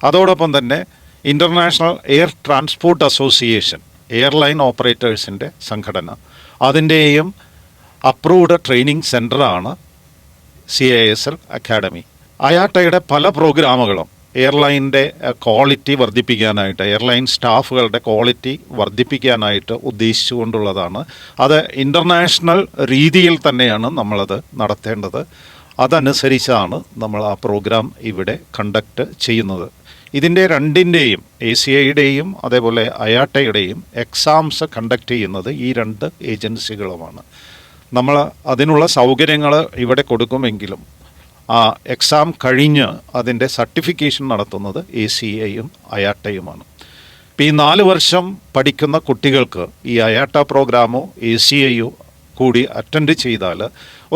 അതോടൊപ്പം തന്നെ international air transport association, airline ഓപ്പറേറ്റേഴ്സിൻ്റെ സംഘടന, അതിൻ്റെയും അപ്രൂവ്ഡ് ട്രെയിനിങ് സെൻ്ററാണ് CISL അക്കാഡമി. അയാട്ടയുടെ പല പ്രോഗ്രാമുകളും എയർലൈനിൻ്റെ ക്വാളിറ്റി വർദ്ധിപ്പിക്കാനായിട്ട്, എയർലൈൻ സ്റ്റാഫുകളുടെ ക്വാളിറ്റി വർദ്ധിപ്പിക്കാനായിട്ട് ഉദ്ദേശിച്ചുകൊണ്ടുള്ളതാണ്. അത് ഇൻ്റർനാഷണൽ രീതിയിൽ തന്നെയാണ് നമ്മളത് നടത്തേണ്ടത്. അതനുസരിച്ചാണ് നമ്മൾ ആ പ്രോഗ്രാം ഇവിടെ കണ്ടക്ട് ചെയ്യുന്നത്. ഇതിൻ്റെ രണ്ടിൻ്റെയും, ACIയുടെയും അതേപോലെ അയാട്ടയുടെയും എക്സാംസ് കണ്ടക്ട് ചെയ്യുന്നത് ഈ 2 ഏജൻസികളുമാണ്. നമ്മൾ അതിനുള്ള സൗകര്യങ്ങൾ ഇവിടെ കൊടുക്കുമെങ്കിലും ആ എക്സാം കഴിഞ്ഞ് അതിൻ്റെ സർട്ടിഫിക്കേഷൻ നടത്തുന്നത് ACIയും അയാട്ടയുമാണ്. ഇപ്പോൾ ഈ 4 വർഷം പഠിക്കുന്ന കുട്ടികൾക്ക് ഈ അയാട്ട പ്രോഗ്രാമോ ACIയോ കൂടി അറ്റൻഡ് ചെയ്താൽ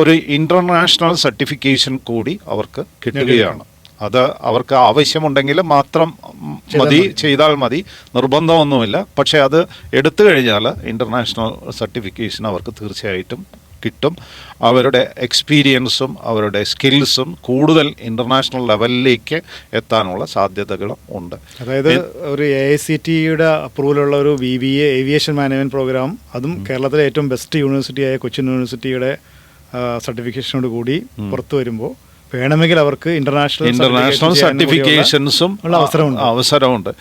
ഒരു ഇൻ്റർനാഷണൽ സർട്ടിഫിക്കേഷൻ കൂടി അവർക്ക് കിട്ടുകയാണ്. അത് അവർക്ക് ആവശ്യമുണ്ടെങ്കിൽ മാത്രം ചെയ്താൽ മതി, നിർബന്ധമൊന്നുമില്ല. പക്ഷേ അത് എടുത്തു കഴിഞ്ഞാൽ ഇൻ്റർനാഷണൽ സർട്ടിഫിക്കേഷൻ അവർക്ക് തീർച്ചയായിട്ടും കിട്ടും. അവരുടെ എക്സ്പീരിയൻസും അവരുടെ സ്കിൽസും കൂടുതൽ ഇൻ്റർനാഷണൽ ലെവലിലേക്ക് എത്താനുള്ള സാധ്യതകളും ഉണ്ട്. അതായത് ഒരു AICTEയുടെ അപ്രൂവലുള്ള ഒരു BBA ഏവിയേഷൻ മാനേജ്മെൻറ്റ് പ്രോഗ്രാം, അതും കേരളത്തിലെ ഏറ്റവും ബെസ്റ്റ് യൂണിവേഴ്സിറ്റിയായ കൊച്ചിൻ യൂണിവേഴ്സിറ്റിയുടെ സർട്ടിഫിക്കേഷനോട് കൂടി പുറത്തു വരുമ്പോൾ വേണമെങ്കിൽ അവർക്ക് ഇന്റർനാഷണൽ സർട്ടിഫിക്കേഷൻസും അവസരമുണ്ട്.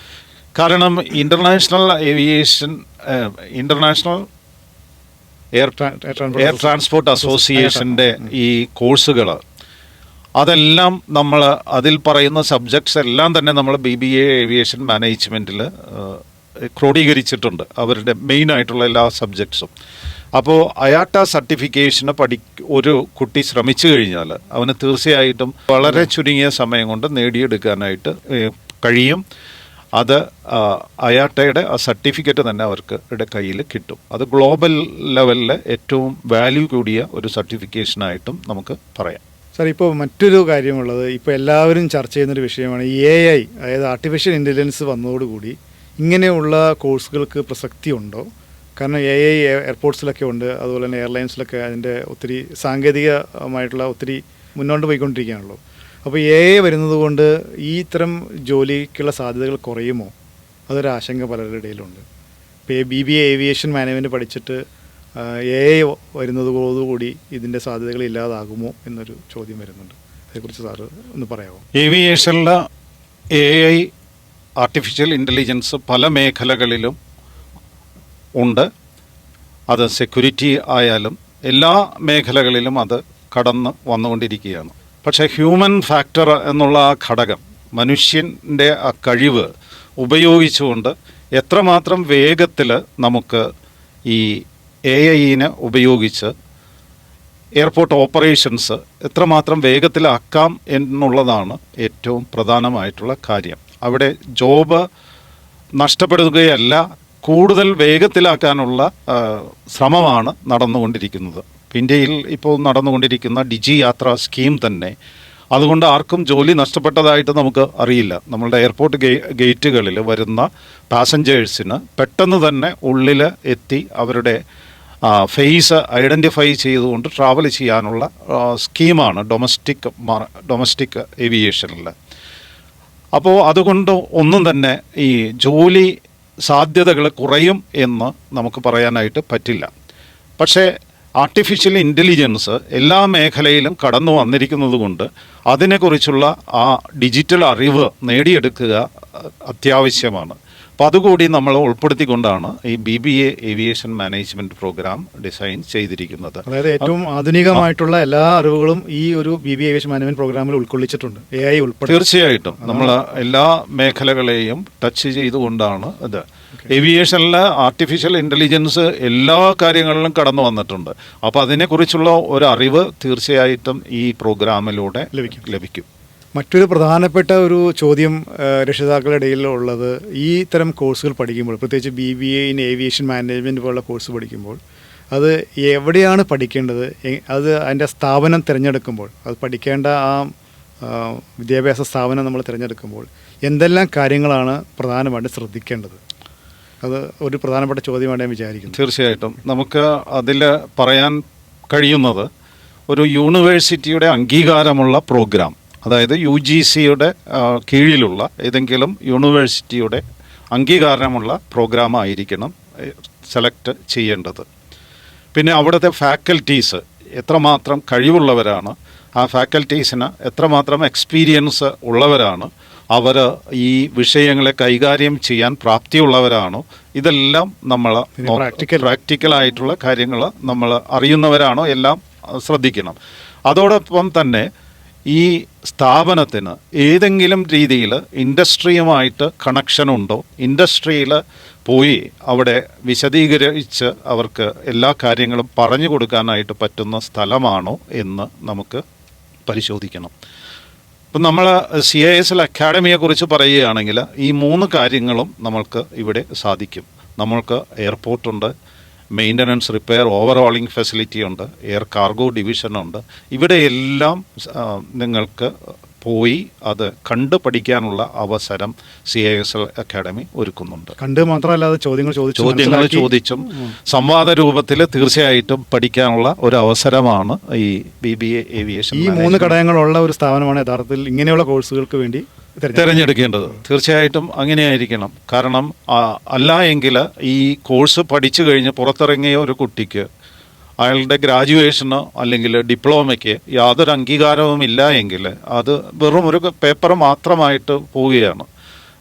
കാരണം international aviation, international air transport അസോസിയേഷൻ്റെ ഈ കോഴ്സുകൾ, അതെല്ലാം നമ്മൾ അതിൽ പറയുന്ന സബ്ജക്ട്സ് എല്ലാം തന്നെ നമ്മൾ BBA ഏവിയേഷൻ മാനേജ്മെൻറ്റിൽ ക്രോഡീകരിച്ചിട്ടുണ്ട്, അവരുടെ മെയിനായിട്ടുള്ള എല്ലാ സബ്ജക്ട്സും. അപ്പോൾ അയാട്ട സർട്ടിഫിക്കേഷന് ഒരു കുട്ടി ശ്രമിച്ചു കഴിഞ്ഞാൽ അവന് തീർച്ചയായിട്ടും വളരെ ചുരുങ്ങിയ സമയം കൊണ്ട് നേടിയെടുക്കാനായിട്ട് കഴിയും. അത് അയാട്ടയുടെ ആ സർട്ടിഫിക്കറ്റ് തന്നെ അവർക്ക് കയ്യിൽ കിട്ടും. അത് ഗ്ലോബൽ ലെവലിൽ ഏറ്റവും വാല്യൂ കൂടിയ ഒരു സർട്ടിഫിക്കേഷനായിട്ടും നമുക്ക് പറയാം. സാർ, ഇപ്പോൾ മറ്റൊരു കാര്യമുള്ളത്, ഇപ്പോൾ എല്ലാവരും ചർച്ച ചെയ്യുന്നൊരു വിഷയമാണ് ഈ AI, അതായത് ആർട്ടിഫിഷ്യൽ ഇൻ്റലിജൻസ് വന്നതോടുകൂടി ഇങ്ങനെയുള്ള കോഴ്സുകൾക്ക് പ്രസക്തി ഉണ്ടോ? കാരണം AI എയർപോർട്ട്സിലൊക്കെ ഉണ്ട്, അതുപോലെ തന്നെ എയർലൈൻസിലൊക്കെ അതിൻ്റെ ഒത്തിരി സാങ്കേതികമായിട്ടുള്ള ഒത്തിരി മുന്നോട്ട് പോയിക്കൊണ്ടിരിക്കുകയാണല്ലോ. അപ്പോൾ AI വരുന്നത് കൊണ്ട് ഈ ഇത്തരം ജോലിക്കുള്ള സാധ്യതകൾ കുറയുമോ? അതൊരു ആശങ്ക പലരുടെ ഇടയിലുണ്ട്. ഇപ്പോൾ BBA ഏവിയേഷൻ മാനേജ്മെൻറ്റ് പഠിച്ചിട്ട് AI വരുന്നതോടുകൂടി ഇതിൻ്റെ സാധ്യതകൾ ഇല്ലാതാകുമോ എന്നൊരു ചോദ്യം വരുന്നുണ്ട്. അതേക്കുറിച്ച് സാറ് ഒന്ന് പറയാമോ? ഏവിയേഷനിൽ AI, ആർട്ടിഫിഷ്യൽ ഇൻ്റലിജൻസ് പല മേഖലകളിലും ഉണ്ട്. അത് സെക്യൂരിറ്റി ആയാലും എല്ലാ മേഖലകളിലും അത് കടന്ന് വന്നുകൊണ്ടിരിക്കുകയാണ്. പക്ഷേ ഹ്യൂമൻ ഫാക്ടർ എന്നുള്ള ആ ഘടകം, മനുഷ്യൻ്റെ ആ കഴിവ് ഉപയോഗിച്ചുകൊണ്ട് എത്രമാത്രം വേഗത്തിൽ നമുക്ക് ഈ AIനെ ഉപയോഗിച്ച് എയർപോർട്ട് ഓപ്പറേഷൻസ് എത്രമാത്രം വേഗത്തിലാക്കാം എന്നുള്ളതാണ് ഏറ്റവും പ്രധാനമായിട്ടുള്ള കാര്യം. അവിടെ ജോബ് നഷ്ടപ്പെടുകയല്ല, കൂടുതൽ വേഗത്തിലാക്കാനുള്ള ശ്രമമാണ് നടന്നുകൊണ്ടിരിക്കുന്നത്. ഇന്ത്യയിൽ ഇപ്പോൾ നടന്നുകൊണ്ടിരിക്കുന്ന ഡിജി യാത്രാ സ്കീം തന്നെ അതുകൊണ്ട് ആർക്കും ജോലി നഷ്ടപ്പെട്ടതായിട്ട് നമുക്ക് അറിയില്ല. നമ്മളുടെ എയർപോർട്ട് ഗേറ്റുകളിൽ വരുന്ന പാസഞ്ചേഴ്സിന് പെട്ടെന്ന് തന്നെ ഉള്ളിൽ എത്തി അവരുടെ ഫേസ് ഐഡൻറ്റിഫൈ ചെയ്തുകൊണ്ട് ട്രാവൽ ചെയ്യാനുള്ള സ്കീമാണ് ഡൊമസ്റ്റിക് ഏവിയേഷനിൽ. അപ്പോൾ അതുകൊണ്ട് ഒന്നും തന്നെ ഈ ജോലി സാധ്യതകൾ കുറയും എന്ന് നമുക്ക് പറയാനായിട്ട് പറ്റില്ല. പക്ഷേ ആർട്ടിഫിഷ്യൽ ഇൻ്റലിജൻസ് എല്ലാ മേഖലയിലും കടന്നു വന്നിരിക്കുന്നത് കൊണ്ട് അതിനെക്കുറിച്ചുള്ള ആ ഡിജിറ്റൽ അറിവ് നേടിയെടുക്കുക അത്യാവശ്യമാണ്. അപ്പോൾ അതുകൂടി നമ്മൾ ഉൾപ്പെടുത്തിക്കൊണ്ടാണ് ഈ BBA aviation management program design ചെയ്തിരിക്കുന്നത്. അതായത് ഏറ്റവും ആധുനികമായിട്ടുള്ള എല്ലാ അറിവുകളും ഈ ഒരു BBA ഏവിയേഷൻ മാനേജ്മെൻറ്റ് പ്രോഗ്രാമിൽ ഉൾക്കൊള്ളിച്ചിട്ടുണ്ട്, AI ഉൾപ്പെടെ. തീർച്ചയായിട്ടും നമ്മൾ എല്ലാ മേഖലകളെയും ടച്ച് ചെയ്തുകൊണ്ടാണ് ഇത്. ഏവിയേഷനിൽ ആർട്ടിഫിഷ്യൽ ഇൻ്റലിജൻസ് എല്ലാ കാര്യങ്ങളിലും കടന്നു വന്നിട്ടുണ്ട്. അപ്പോൾ അതിനെക്കുറിച്ചുള്ള ഒരു അറിവ് തീർച്ചയായിട്ടും ഈ പ്രോഗ്രാമിലൂടെ ലഭിക്കും. മറ്റൊരു പ്രധാനപ്പെട്ട ഒരു ചോദ്യം രക്ഷിതാക്കളുടെ ഇടയിൽ ഉള്ളത്, ഈ തരം കോഴ്സുകൾ പഠിക്കുമ്പോൾ, പ്രത്യേകിച്ച് BBA ഇൻ ഏവിയേഷൻ മാനേജ്മെൻറ്റ് പോലുള്ള കോഴ്സ് പഠിക്കുമ്പോൾ, അത് എവിടെയാണ് പഠിക്കേണ്ടത്, അത് അതിൻ്റെ സ്ഥാപനം തിരഞ്ഞെടുക്കുമ്പോൾ, അത് പഠിക്കേണ്ട ആ വിദ്യാഭ്യാസ സ്ഥാപനം നമ്മൾ തിരഞ്ഞെടുക്കുമ്പോൾ എന്തെല്ലാം കാര്യങ്ങളാണ് പ്രധാനമായിട്ട് ശ്രദ്ധിക്കേണ്ടത്? അത് ഒരു പ്രധാനപ്പെട്ട ചോദ്യമാണ് ഞാൻ വിചാരിക്കുന്നത്. തീർച്ചയായിട്ടും നമുക്ക് അതിൽ പറയാൻ കഴിയുന്നത്, ഒരു യൂണിവേഴ്സിറ്റിയുടെ അംഗീകാരമുള്ള പ്രോഗ്രാം, അതായത് UGCയുടെ കീഴിലുള്ള ഏതെങ്കിലും യൂണിവേഴ്സിറ്റിയുടെ അംഗീകാരമുള്ള പ്രോഗ്രാം ആയിരിക്കണം സെലക്ട് ചെയ്യേണ്ടത്. പിന്നെ അവിടുത്തെ ഫാക്കൽറ്റീസ് എത്രമാത്രം കഴിവുള്ളവരാണ്, ആ ഫാക്കൽറ്റീസിന് എത്രമാത്രം എക്സ്പീരിയൻസ് ഉള്ളവരാണ്, അവർ ഈ വിഷയങ്ങളെ കൈകാര്യം ചെയ്യാൻ പ്രാപ്തിയുള്ളവരാണോ, ഇതെല്ലാം നമ്മൾ പ്രാക്ടിക്കലായിട്ടുള്ള കാര്യങ്ങൾ നമ്മൾ അറിയുന്നവരാണോ എല്ലാം ശ്രദ്ധിക്കണം. അതോടൊപ്പം തന്നെ ഈ സ്ഥാപനത്തിന് ഏതെങ്കിലും രീതിയിൽ ഇൻഡസ്ട്രിയുമായിട്ട് കണക്ഷനുണ്ടോ, ഇൻഡസ്ട്രിയിൽ പോയി അവിടെ വിശദീകരിച്ച് അവർക്ക് എല്ലാ കാര്യങ്ങളും പറഞ്ഞു കൊടുക്കാനായിട്ട് പറ്റുന്ന സ്ഥലമാണോ എന്ന് നമുക്ക് പരിശോധിക്കണം. ഇപ്പം നമ്മൾ CISL അക്കാഡമിയെക്കുറിച്ച് പറയുകയാണെങ്കിൽ ഈ 3 കാര്യങ്ങളും നമ്മൾക്ക് ഇവിടെ സാധിക്കും. നമ്മൾക്ക് എയർപോർട്ടുണ്ട്, മെയിൻ്റനൻസ്, റിപ്പയർ, ഓവർഹോളിംഗ് ഫെസിലിറ്റി ഉണ്ട്, എയർ കാർഗോ ഡിവിഷനുണ്ട്. ഇവിടെയെല്ലാം നിങ്ങൾക്ക് പോയി അത് കണ്ട് പഠിക്കാനുള്ള അവസരം CISL അക്കാഡമി ഒരുക്കുന്നുണ്ട്. കണ്ട് മാത്രമല്ല, ചോദ്യങ്ങൾ ചോദിച്ചും സംവാദ രൂപത്തിൽ തീർച്ചയായിട്ടും പഠിക്കാനുള്ള ഒരു അവസരമാണ് ഈ BBA ഏവിയേഷൻ. ഈ 3 ഘടകങ്ങളുള്ള ഒരു സ്ഥാപനമാണ് യഥാർത്ഥത്തിൽ ഇങ്ങനെയുള്ള കോഴ്സുകൾക്ക് വേണ്ടി തിരഞ്ഞെടുക്കേണ്ടത്. തീർച്ചയായിട്ടും അങ്ങനെയായിരിക്കണം. കാരണം അല്ല എങ്കിൽ ഈ കോഴ്സ് പഠിച്ചു കഴിഞ്ഞ് പുറത്തിറങ്ങിയ ഒരു കുട്ടിക്ക് അയാളുടെ ഗ്രാജുവേഷനോ അല്ലെങ്കിൽ ഡിപ്ലോമയ്ക്ക് യാതൊരു അംഗീകാരവും ഇല്ല എങ്കിൽ അത് വെറും ഒരു പേപ്പർ മാത്രമായിട്ട് പോവുകയാണ്.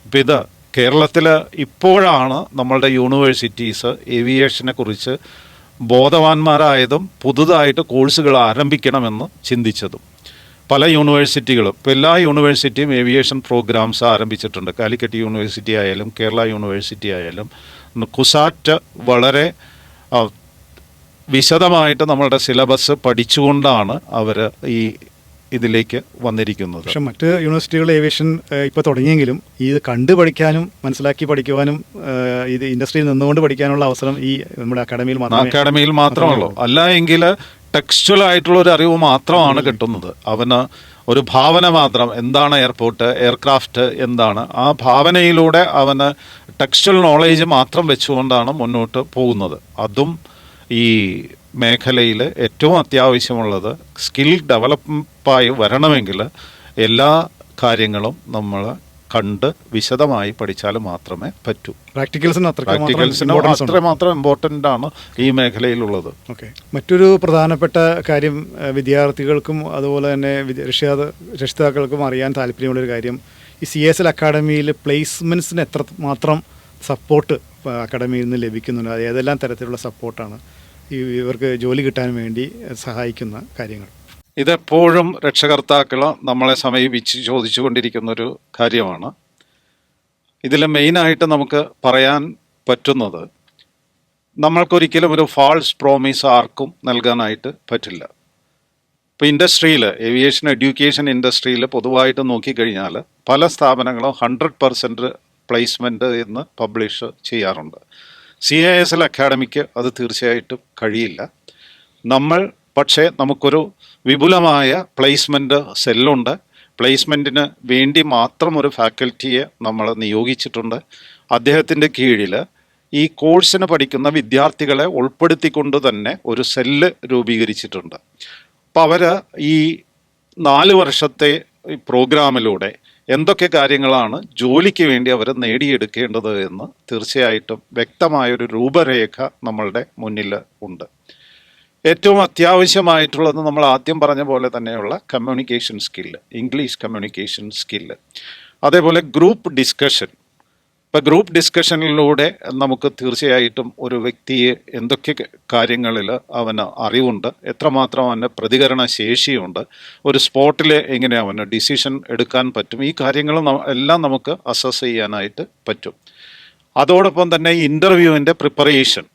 ഇപ്പം ഇത് കേരളത്തിൽ ഇപ്പോഴാണ് നമ്മളുടെ യൂണിവേഴ്സിറ്റീസ് ഏവിയേഷനെ കുറിച്ച് ബോധവാന്മാരായതും പുതുതായിട്ട് കോഴ്സുകൾ ആരംഭിക്കണമെന്ന് ചിന്തിച്ചതും. പല യൂണിവേഴ്സിറ്റികളും, ഇപ്പോൾ എല്ലാ യൂണിവേഴ്സിറ്റിയും ഏവിയേഷൻ പ്രോഗ്രാംസ് ആരംഭിച്ചിട്ടുണ്ട്. കാലിക്കറ്റ് യൂണിവേഴ്സിറ്റി ആയാലും കേരള യൂണിവേഴ്സിറ്റി ആയാലും. കുസാറ്റ് വളരെ വിശദമായിട്ട് നമ്മളുടെ സിലബസ് പഠിച്ചുകൊണ്ടാണ് അവർ ഇതിലേക്ക് വന്നിരിക്കുന്നത്. പക്ഷെ മറ്റ് യൂണിവേഴ്സിറ്റികൾ ഏവിയേഷൻ ഇപ്പോൾ തുടങ്ങിയെങ്കിലും ഇത് കണ്ടു പഠിക്കാനും മനസ്സിലാക്കി പഠിക്കുവാനും ഇത് ഇൻഡസ്ട്രിയിൽ നിന്നുകൊണ്ട് പഠിക്കാനുള്ള അവസരം ഈ നമ്മുടെ അക്കാഡമിയിൽ മാത്രമേ. അല്ല എങ്കിൽ ടെക്സ്ച്വൽ ആയിട്ടുള്ള ഒരു അറിവ് മാത്രമാണ് കിട്ടുന്നത്. അവന് ഒരു ഭാവന മാത്രം, എന്താണ് എയർപോർട്ട്, എയർക്രാഫ്റ്റ് എന്താണ്, ആ ഭാവനയിലൂടെ അവന് ടെക്സ്ച്വൽ നോളേജ് മാത്രം വെച്ചുകൊണ്ടാണ് മുന്നോട്ട് പോകുന്നത്. അതും ഈ മേഖലയിൽ ഏറ്റവും അത്യാവശ്യമുള്ളത് സ്കിൽ ഡെവലപ്പായി വരണമെങ്കിൽ എല്ലാ കാര്യങ്ങളും നമ്മൾ കണ്ട് വിശദമായി പഠിച്ചാൽ മാത്രമേ പറ്റൂ. പ്രാക്ടിക്കൽസിന് അത്രമാത്രം ഇമ്പോർട്ടൻ്റ് ആണ് ഈ മേഖലയിലുള്ളത്. ഓക്കെ. മറ്റൊരു പ്രധാനപ്പെട്ട കാര്യം വിദ്യാർത്ഥികൾക്കും അതുപോലെ തന്നെ രക്ഷിതാക്കൾക്കും അറിയാൻ താല്പര്യമുള്ളൊരു കാര്യം, ഈ CISL അക്കാഡമിയിൽ പ്ലേസ്മെൻറ്റ്സിന് എത്രമാത്രം സപ്പോർട്ട് അക്കാഡമിയിൽ നിന്ന് ലഭിക്കുന്നുണ്ട്, അത് ഏതെല്ലാം തരത്തിലുള്ള സപ്പോർട്ടാണ് ഇവർക്ക് ജോലി കിട്ടാൻ വേണ്ടി സഹായിക്കുന്ന കാര്യങ്ങൾ? ഇതെപ്പോഴും രക്ഷകർത്താക്കൾ നമ്മളെ സമീപിച്ച് ചോദിച്ചു കൊണ്ടിരിക്കുന്നൊരു കാര്യമാണ്. ഇതിൽ മെയിനായിട്ട് നമുക്ക് പറയാൻ പറ്റുന്നത്, നമ്മൾക്കൊരിക്കലും ഒരു ഫാൾസ് പ്രോമിസ് ആർക്കും നൽകാനായിട്ട് പറ്റില്ല. ഇപ്പോൾ ഇൻഡസ്ട്രിയിൽ, ഏവിയേഷൻ എഡ്യൂക്കേഷൻ ഇൻഡസ്ട്രിയിൽ പൊതുവായിട്ട് നോക്കിക്കഴിഞ്ഞാൽ പല സ്ഥാപനങ്ങളും 100% പ്ലേസ്മെൻറ്റ് എന്ന് പബ്ലിഷ് ചെയ്യാറുണ്ട്. CISL അക്കാഡമിക്ക് അത് തീർച്ചയായിട്ടും കഴിയില്ല. പക്ഷേ നമുക്കൊരു വിപുലമായ പ്ലേസ്മെൻറ്റ് സെല്ലുണ്ട്. പ്ലേസ്മെൻറ്റിന് വേണ്ടി മാത്രം ഒരു ഫാക്കൽറ്റിയെ നമ്മൾ നിയോഗിച്ചിട്ടുണ്ട്. അദ്ദേഹത്തിൻ്റെ കീഴിൽ ഈ കോഴ്സിന് പഠിക്കുന്ന വിദ്യാർത്ഥികളെ ഉൾപ്പെടുത്തിക്കൊണ്ട് തന്നെ ഒരു സെല്ല് രൂപീകരിച്ചിട്ടുണ്ട്. അപ്പോൾ അവർ ഈ 4 വർഷത്തെ പ്രോഗ്രാമിലൂടെ എന്തൊക്കെ കാര്യങ്ങളാണ് ജോലിക്ക് വേണ്ടി അവർ നേടിയെടുക്കേണ്ടത് എന്ന് തീർച്ചയായിട്ടും വ്യക്തമായൊരു രൂപരേഖ നമ്മളുടെ മുന്നിൽ ഉണ്ട്. ഏറ്റവും അത്യാവശ്യമായിട്ടുള്ളത് നമ്മൾ ആദ്യം പറഞ്ഞ പോലെ തന്നെയുള്ള communication skill, English communication skill. അതേപോലെ ഗ്രൂപ്പ് ഡിസ്കഷൻ. ഇപ്പം ഗ്രൂപ്പ് ഡിസ്കഷനിലൂടെ നമുക്ക് തീർച്ചയായിട്ടും ഒരു വ്യക്തിയെ എന്തൊക്കെ കാര്യങ്ങളിൽ അവന് അറിവുണ്ട്, എത്രമാത്രം അവന് പ്രതികരണ ശേഷിയുണ്ട്, ഒരു സ്പോട്ടിൽ എങ്ങനെ അവന് ഡിസിഷൻ എടുക്കാൻ പറ്റും, ഈ കാര്യങ്ങൾ എല്ലാം നമുക്ക് അസസ് ചെയ്യാനായിട്ട് പറ്റും. അതോടൊപ്പം തന്നെ ഇൻ്റർവ്യൂവിൻ്റെ പ്രിപ്പറേഷൻ.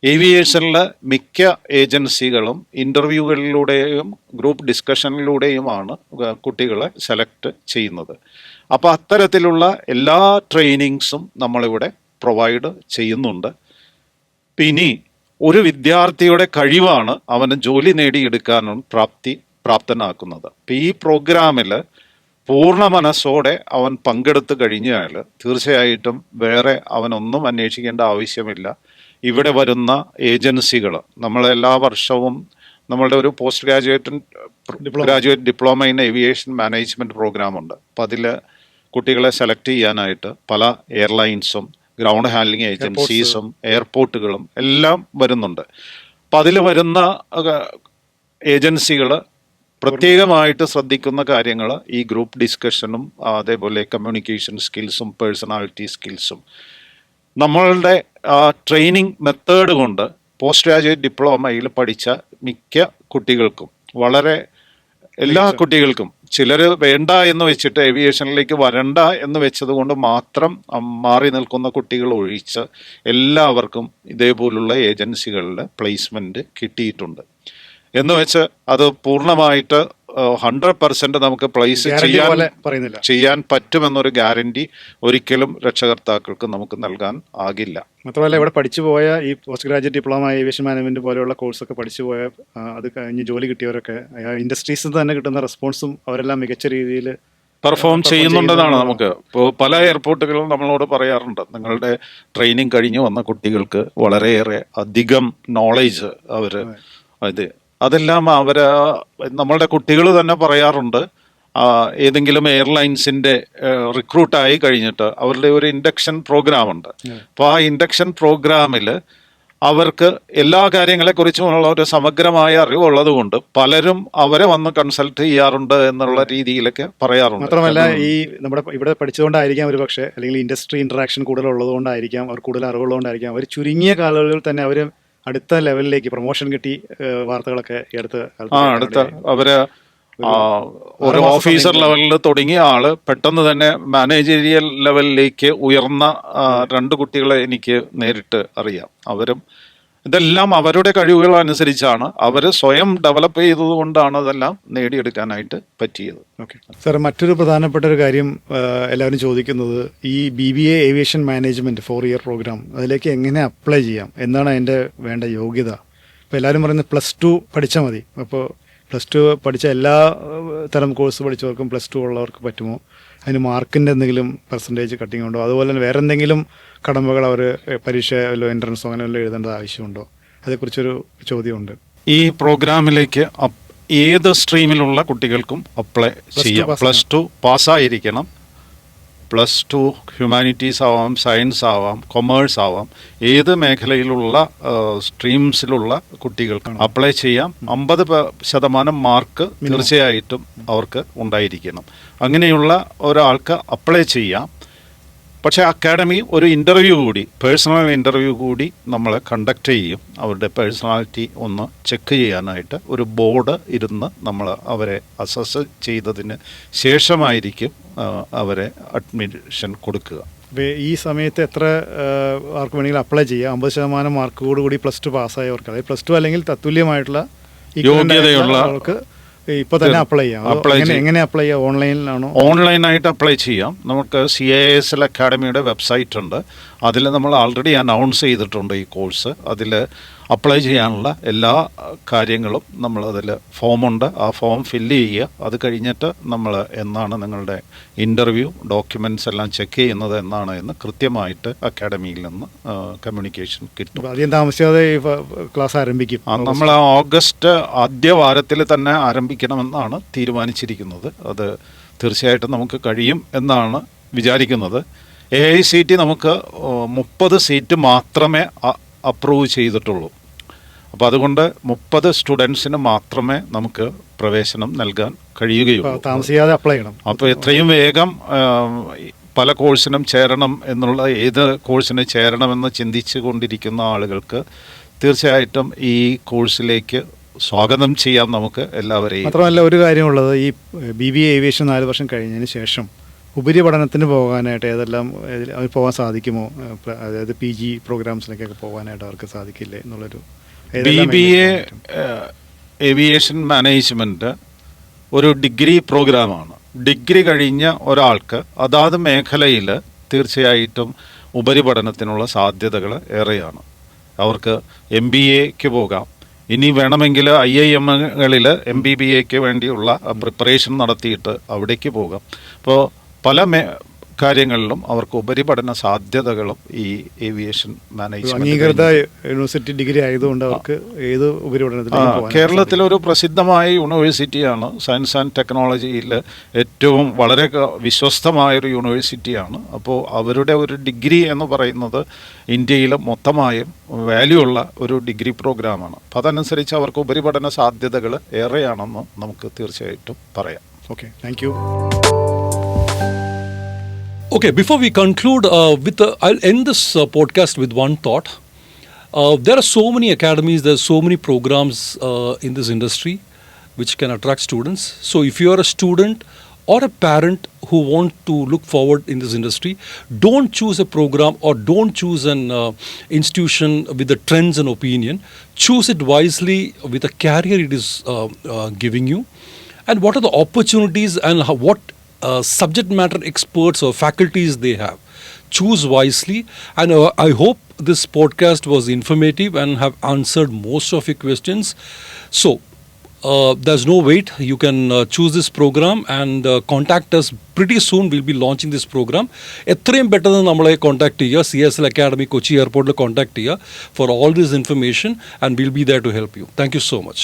ഏവിയേഷനിലെ മിക്ക ഏജൻസികളും ഇൻ്റർവ്യൂകളിലൂടെയും ഗ്രൂപ്പ് ഡിസ്കഷനിലൂടെയുമാണ് കുട്ടികളെ സെലക്ട് ചെയ്യുന്നത്. അപ്പോൾ അത്തരത്തിലുള്ള എല്ലാ ട്രെയിനിങ്സും നമ്മളിവിടെ പ്രൊവൈഡ് ചെയ്യുന്നുണ്ട്. ഇനി ഒരു വിദ്യാർത്ഥിയുടെ കഴിവാണ് അവന് ജോലി നേടിയെടുക്കാനും പ്രാപ്തനാക്കുന്നത്. അപ്പം ഈ പ്രോഗ്രാമിൽ പൂർണ്ണ മനസ്സോടെ അവൻ പങ്കെടുത്തു കഴിഞ്ഞാൽ തീർച്ചയായിട്ടും വേറെ അവനൊന്നും അന്വേഷിക്കേണ്ട ആവശ്യമില്ല. ഇവിടെ വരുന്ന ഏജൻസികൾ, നമ്മൾ എല്ലാ വർഷവും നമ്മളുടെ ഒരു post graduate diploma in aviation management program ഉണ്ട്. അപ്പം അതിൽ കുട്ടികളെ സെലക്ട് ചെയ്യാനായിട്ട് പല എയർലൈൻസും ഗ്രൗണ്ട് ഹാൻഡ്ലിംഗ് ഏജൻസീസും എയർപോർട്ടുകളും എല്ലാം വരുന്നുണ്ട്. അപ്പം അതിൽ വരുന്ന ഏജൻസികൾ പ്രത്യേകമായിട്ട് ശ്രദ്ധിക്കുന്ന കാര്യങ്ങൾ ഈ ഗ്രൂപ്പ് ഡിസ്കഷനും അതേപോലെ കമ്മ്യൂണിക്കേഷൻ സ്കിൽസും പേഴ്സണാലിറ്റി സ്കിൽസും. നമ്മളുടെ ട്രെയിനിങ് മെത്തേഡ് കൊണ്ട് പോസ്റ്റ് ഗ്രാജുവേറ്റ് ഡിപ്ലോമയിൽ പഠിച്ച മിക്ക കുട്ടികൾക്കും, വളരെ എല്ലാ കുട്ടികൾക്കും, ചിലർ വേണ്ട എന്ന് വെച്ചിട്ട് ഏവിയേഷനിലേക്ക് വരണ്ട എന്ന് വെച്ചത് കൊണ്ട് മാത്രം മാറി നിൽക്കുന്ന കുട്ടികൾ ഒഴിച്ച് എല്ലാവർക്കും ഇതേപോലുള്ള ഏജൻസികളിൽ പ്ലേസ്മെൻറ്റ് കിട്ടിയിട്ടുണ്ട്. എന്ന് വെച്ച് അത് പൂർണ്ണമായിട്ട് 100% നമുക്ക് പ്ലേസ് ചെയ്യാൻ പറ്റുമെന്നൊരു ഗ്യാരണ്ടി ഒരിക്കലും രക്ഷകർത്താക്കൾക്ക് നമുക്ക് നൽകാൻ ആകില്ല. മാത്രമല്ല, ഇവിടെ പഠിച്ചു പോയ ഈ post graduate diploma aviation management പോലെയുള്ള കോഴ്സൊക്കെ പഠിച്ചു പോയ അത് കഴിഞ്ഞ് ജോലി കിട്ടിയവരൊക്കെ ഇൻഡസ്ട്രീസിൽ തന്നെ കിട്ടുന്ന റെസ്പോൺസും അവരെല്ലാം മികച്ച രീതിയിൽ പെർഫോം ചെയ്യുന്നുണ്ടെന്നാണ് നമുക്ക് ഇപ്പോൾ പല എയർപോർട്ടുകളും നമ്മളോട് പറയാറുണ്ട്. നിങ്ങളുടെ ട്രെയിനിങ് കഴിഞ്ഞ് വന്ന കുട്ടികൾക്ക് വളരെയേറെ അധികം നോളേജ് അതെല്ലാം നമ്മളുടെ കുട്ടികൾ തന്നെ പറയാറുണ്ട്. ഏതെങ്കിലും എയർലൈൻസിൻ്റെ റിക്രൂട്ടായി കഴിഞ്ഞിട്ട് അവരുടെ ഒരു ഇൻഡക്ഷൻ പ്രോഗ്രാം ഉണ്ട്. അപ്പോൾ ആ ഇൻഡക്ഷൻ പ്രോഗ്രാമിൽ അവർക്ക് എല്ലാ കാര്യങ്ങളെക്കുറിച്ചുമുള്ള ഒരു സമഗ്രമായ അറിവുള്ളത് കൊണ്ട് പലരും അവരെ വന്ന് കൺസൾട്ട് ചെയ്യാറുണ്ട് എന്നുള്ള രീതിയിലൊക്കെ പറയാറുണ്ട്. മാത്രമല്ല, ഈ നമ്മുടെ ഇവിടെ പഠിച്ചുകൊണ്ടായിരിക്കാം ഒരു പക്ഷേ, അല്ലെങ്കിൽ ഇൻഡസ്ട്രി ഇൻട്രാക്ഷൻ കൂടുതൽ ഉള്ളതുകൊണ്ടായിരിക്കാം, അവർ കൂടുതൽ അറിവുള്ളതുകൊണ്ടായിരിക്കാം, അവർ ചുരുങ്ങിയ കാലയളവിൽ തന്നെ അവർ അടുത്ത ലെവലിലേക്ക് പ്രൊമോഷൻ കിട്ടി വാർത്തകളൊക്കെ അടുത്ത അവര് ഒരു ഓഫീസർ ലെവലിൽ തുടങ്ങിയ ആള് പെട്ടെന്ന് തന്നെ മാനേജീരിയൽ ലെവലിലേക്ക് ഉയർന്ന 2 കുട്ടികളെ എനിക്ക് നേരിട്ട് അറിയാം. ഇതെല്ലാം അവരുടെ കഴിവുകൾ അനുസരിച്ചാണ്, അവർ സ്വയം ഡെവലപ്പ് ചെയ്തത് കൊണ്ടാണ് അതെല്ലാം നേടിയെടുക്കാനായിട്ട് പറ്റിയത്. ഓക്കെ സാർ, മറ്റൊരു പ്രധാനപ്പെട്ട ഒരു കാര്യം എല്ലാവരും ചോദിക്കുന്നത്, ഈ BBA aviation management 4-year programme അതിലേക്ക് എങ്ങനെ അപ്ലൈ ചെയ്യാം, എന്താണ് അതിൻ്റെ വേണ്ട യോഗ്യത? ഇപ്പോൾ എല്ലാവരും പറയുന്നത് +2 പഠിച്ചാൽ മതി. അപ്പോൾ +2 പഠിച്ച എല്ലാ തരം കോഴ്സ് പഠിച്ചവർക്കും +2 ഉള്ളവർക്ക് പറ്റുമോ? അതിന് മാർക്കിൻ്റെ എന്തെങ്കിലും പെർസെൻറ്റേജ് കട്ടിങ് ഉണ്ടോ? അതുപോലെ തന്നെ വേറെ എന്തെങ്കിലും കടമ്പകൾ അവർ പരീക്ഷ എൻട്രൻസോ അങ്ങനെ വല്ലതും എഴുതേണ്ട ആവശ്യമുണ്ടോ? അതേക്കുറിച്ചൊരു ചോദ്യമുണ്ട്. ഈ പ്രോഗ്രാമിലേക്ക് ഏത് സ്ട്രീമിലുള്ള കുട്ടികൾക്കും അപ്ലൈ ചെയ്യാം. +2 പാസ്സായിരിക്കണം. +2 ഹ്യൂമാനിറ്റീസ് ആവാം, സയൻസ് ആവാം, കൊമേഴ്സ് ആവാം, ഏത് മേഖലയിലുള്ള സ്ട്രീംസിലുള്ള കുട്ടികൾക്ക് അപ്ലൈ ചെയ്യാം. 50% മാർക്ക് തീർച്ചയായിട്ടും അവർക്ക് ഉണ്ടായിരിക്കണം. അങ്ങനെയുള്ള ഒരാൾക്ക് അപ്ലൈ ചെയ്യാം. പക്ഷേ അക്കാഡമി ഒരു പേഴ്സണൽ ഇൻ്റർവ്യൂ കൂടി നമ്മൾ കണ്ടക്ട് ചെയ്യും. അവരുടെ പേഴ്സണാലിറ്റി ഒന്ന് ചെക്ക് ചെയ്യാനായിട്ട് ഒരു ബോർഡ് ഇരുന്ന് നമ്മൾ അവരെ അസസ് ചെയ്തതിന് ശേഷമായിരിക്കും അവരെ അഡ്മിഷൻ കൊടുക്കുക. ഈ സമയത്ത് എത്ര ആർക്ക് വേണമെങ്കിലും അപ്ലൈ ചെയ്യാം? 50% മാർക്കോടുകൂടി +2 പാസ്സായവർക്ക്, അതായത് +2 അല്ലെങ്കിൽ തത്തുല്യമായിട്ടുള്ള യോഗ്യതയുള്ള ആൾക്ക് ഇപ്പൊ തന്നെ അപ്ലൈ ചെയ്യാം. എങ്ങനെ അപ്ലൈ ചെയ്യാം? ഓൺലൈനിലാണോ? ഓൺലൈനായിട്ട് അപ്ലൈ ചെയ്യാം. നമുക്ക് CISL അക്കാഡമിയുടെ വെബ്സൈറ്റ് ഉണ്ട്. അതിൽ നമ്മൾ ആൾറെഡി അനൗൺസ് ചെയ്തിട്ടുണ്ട് ഈ കോഴ്സ്. അതിൽ അപ്ലൈ ചെയ്യാനുള്ള എല്ലാ കാര്യങ്ങളും നമ്മളതിൽ ഫോമുണ്ട്. ആ ഫോം ഫില്ല് ചെയ്യുക. അത് കഴിഞ്ഞിട്ട് നമ്മൾ എന്നാണ് നിങ്ങളുടെ ഇൻ്റർവ്യൂ ഡോക്യുമെൻറ്റ്സ് എല്ലാം ചെക്ക് ചെയ്യുന്നത് എന്നാണ് എന്ന് കൃത്യമായിട്ട് അക്കാഡമിയിൽ നിന്ന് കമ്മ്യൂണിക്കേഷൻ കിട്ടും. അധികം താമസിയാതെ ക്ലാസ് ആരംഭിക്കും. നമ്മൾ ഓഗസ്റ്റ് ആദ്യ വാരത്തിൽ തന്നെ ആരംഭിക്കണമെന്നാണ് തീരുമാനിച്ചിരിക്കുന്നത്. അത് തീർച്ചയായിട്ടും നമുക്ക് കഴിയും എന്നാണ് വിചാരിക്കുന്നത്. AICT നമുക്ക് 30 സീറ്റ് മാത്രമേ അപ്രൂവ് ചെയ്തിട്ടുള്ളൂ. അപ്പോൾ അതുകൊണ്ട് 30 സ്റ്റുഡൻസിന് മാത്രമേ നമുക്ക് പ്രവേശനം നൽകാൻ കഴിയുകയുള്ളൂ. താമസിയാതെ അപ്ലൈ ചെയ്യണം. അപ്പോൾ എത്രയും വേഗം പല കോഴ്സിനും ചേരണം എന്നുള്ള, ഏത് കോഴ്സിന് ചേരണമെന്ന് ചിന്തിച്ചു കൊണ്ടിരിക്കുന്ന ആളുകൾക്ക് തീർച്ചയായിട്ടും ഈ കോഴ്സിലേക്ക് സ്വാഗതം ചെയ്യാം നമുക്ക് എല്ലാവരെയും. മാത്രമല്ല, ഒരു കാര്യമുള്ളത്, ഈ BBA ഏവിയേഷൻ 4 വർഷം കഴിഞ്ഞതിന് ശേഷം ഉപരിപഠനത്തിന് പോകാനായിട്ട് ഏതെല്ലാം അവർ പോകാൻ സാധിക്കുമോ, അതായത് PG പ്രോഗ്രാംസിലേക്കൊക്കെ പോകാനായിട്ട് അവർക്ക് സാധിക്കില്ലേ എന്നുള്ളൊരു BBA ഏവിയേഷൻ മാനേജ്മെൻറ്റ് ഒരു ഡിഗ്രി പ്രോഗ്രാമാണ്. ഡിഗ്രി കഴിഞ്ഞ ഒരാൾക്ക് അതാത് മേഖലയിൽ തീർച്ചയായിട്ടും ഉപരിപഠനത്തിനുള്ള സാധ്യതകൾ ഏറെയാണ്. അവർക്ക് MBAക്ക് പോകാം. ഇനി വേണമെങ്കിൽ IIMകളിൽ MBBAക്ക് വേണ്ടിയുള്ള പ്രിപ്പറേഷൻ നടത്തിയിട്ട് അവിടേക്ക് പോകാം. അപ്പോൾ പല കാര്യങ്ങളിലും അവർക്ക് ഉപരിപഠന സാധ്യതകളും ഈ ഏവിയേഷൻ മാനേജ്മെന്റ് അംഗീകൃത യൂണിവേഴ്സിറ്റി ഡിഗ്രി ആയതുകൊണ്ട് അവർക്ക് ഏത് ഉപരിപഠനത്തിലും കേരളത്തിലൊരു പ്രസിദ്ധമായ യൂണിവേഴ്സിറ്റിയാണ്. സയൻസ് ആൻഡ് ടെക്നോളജിയിൽ ഏറ്റവും വളരെ വിശ്വസ്തമായൊരു യൂണിവേഴ്സിറ്റിയാണ്. അപ്പോൾ അവരുടെ ഒരു ഡിഗ്രി എന്ന് പറയുന്നത് ഇന്ത്യയിൽ മൊത്തമായും വാല്യൂ ഉള്ള ഒരു ഡിഗ്രി പ്രോഗ്രാമാണ്. അപ്പോൾ അതനുസരിച്ച് അവർക്ക് ഉപരിപഠന സാധ്യതകൾ ഏറെയാണെന്ന് നമുക്ക് തീർച്ചയായിട്ടും പറയാം. Okay, thank you. Okay, before we conclude, I'll end this podcast with one thought. There are so many academies, there are so many programs in this industry which can attract students. So if you are a student or a parent who want to look forward in this industry, don't choose a program or don't choose an institution with the trends and opinion. Choose it wisely with the career it is giving you, and what are the opportunities and what subject matter experts or faculties they have. Choose wisely, and I hope this podcast was informative and have answered most of your questions. So there's no wait. You can choose this program and contact us pretty soon. We'll be launching this program. എത്രയും പെട്ടെന്ന് നമ്മളെ കോൺടാക്ട് ചെയ്യുക. CSL Academy കൊച്ചി എയർപോർട്ടിൽ കോൺടാക്ട് ചെയ്യുക for all this information, and we'll be there to help you. Thank you so much.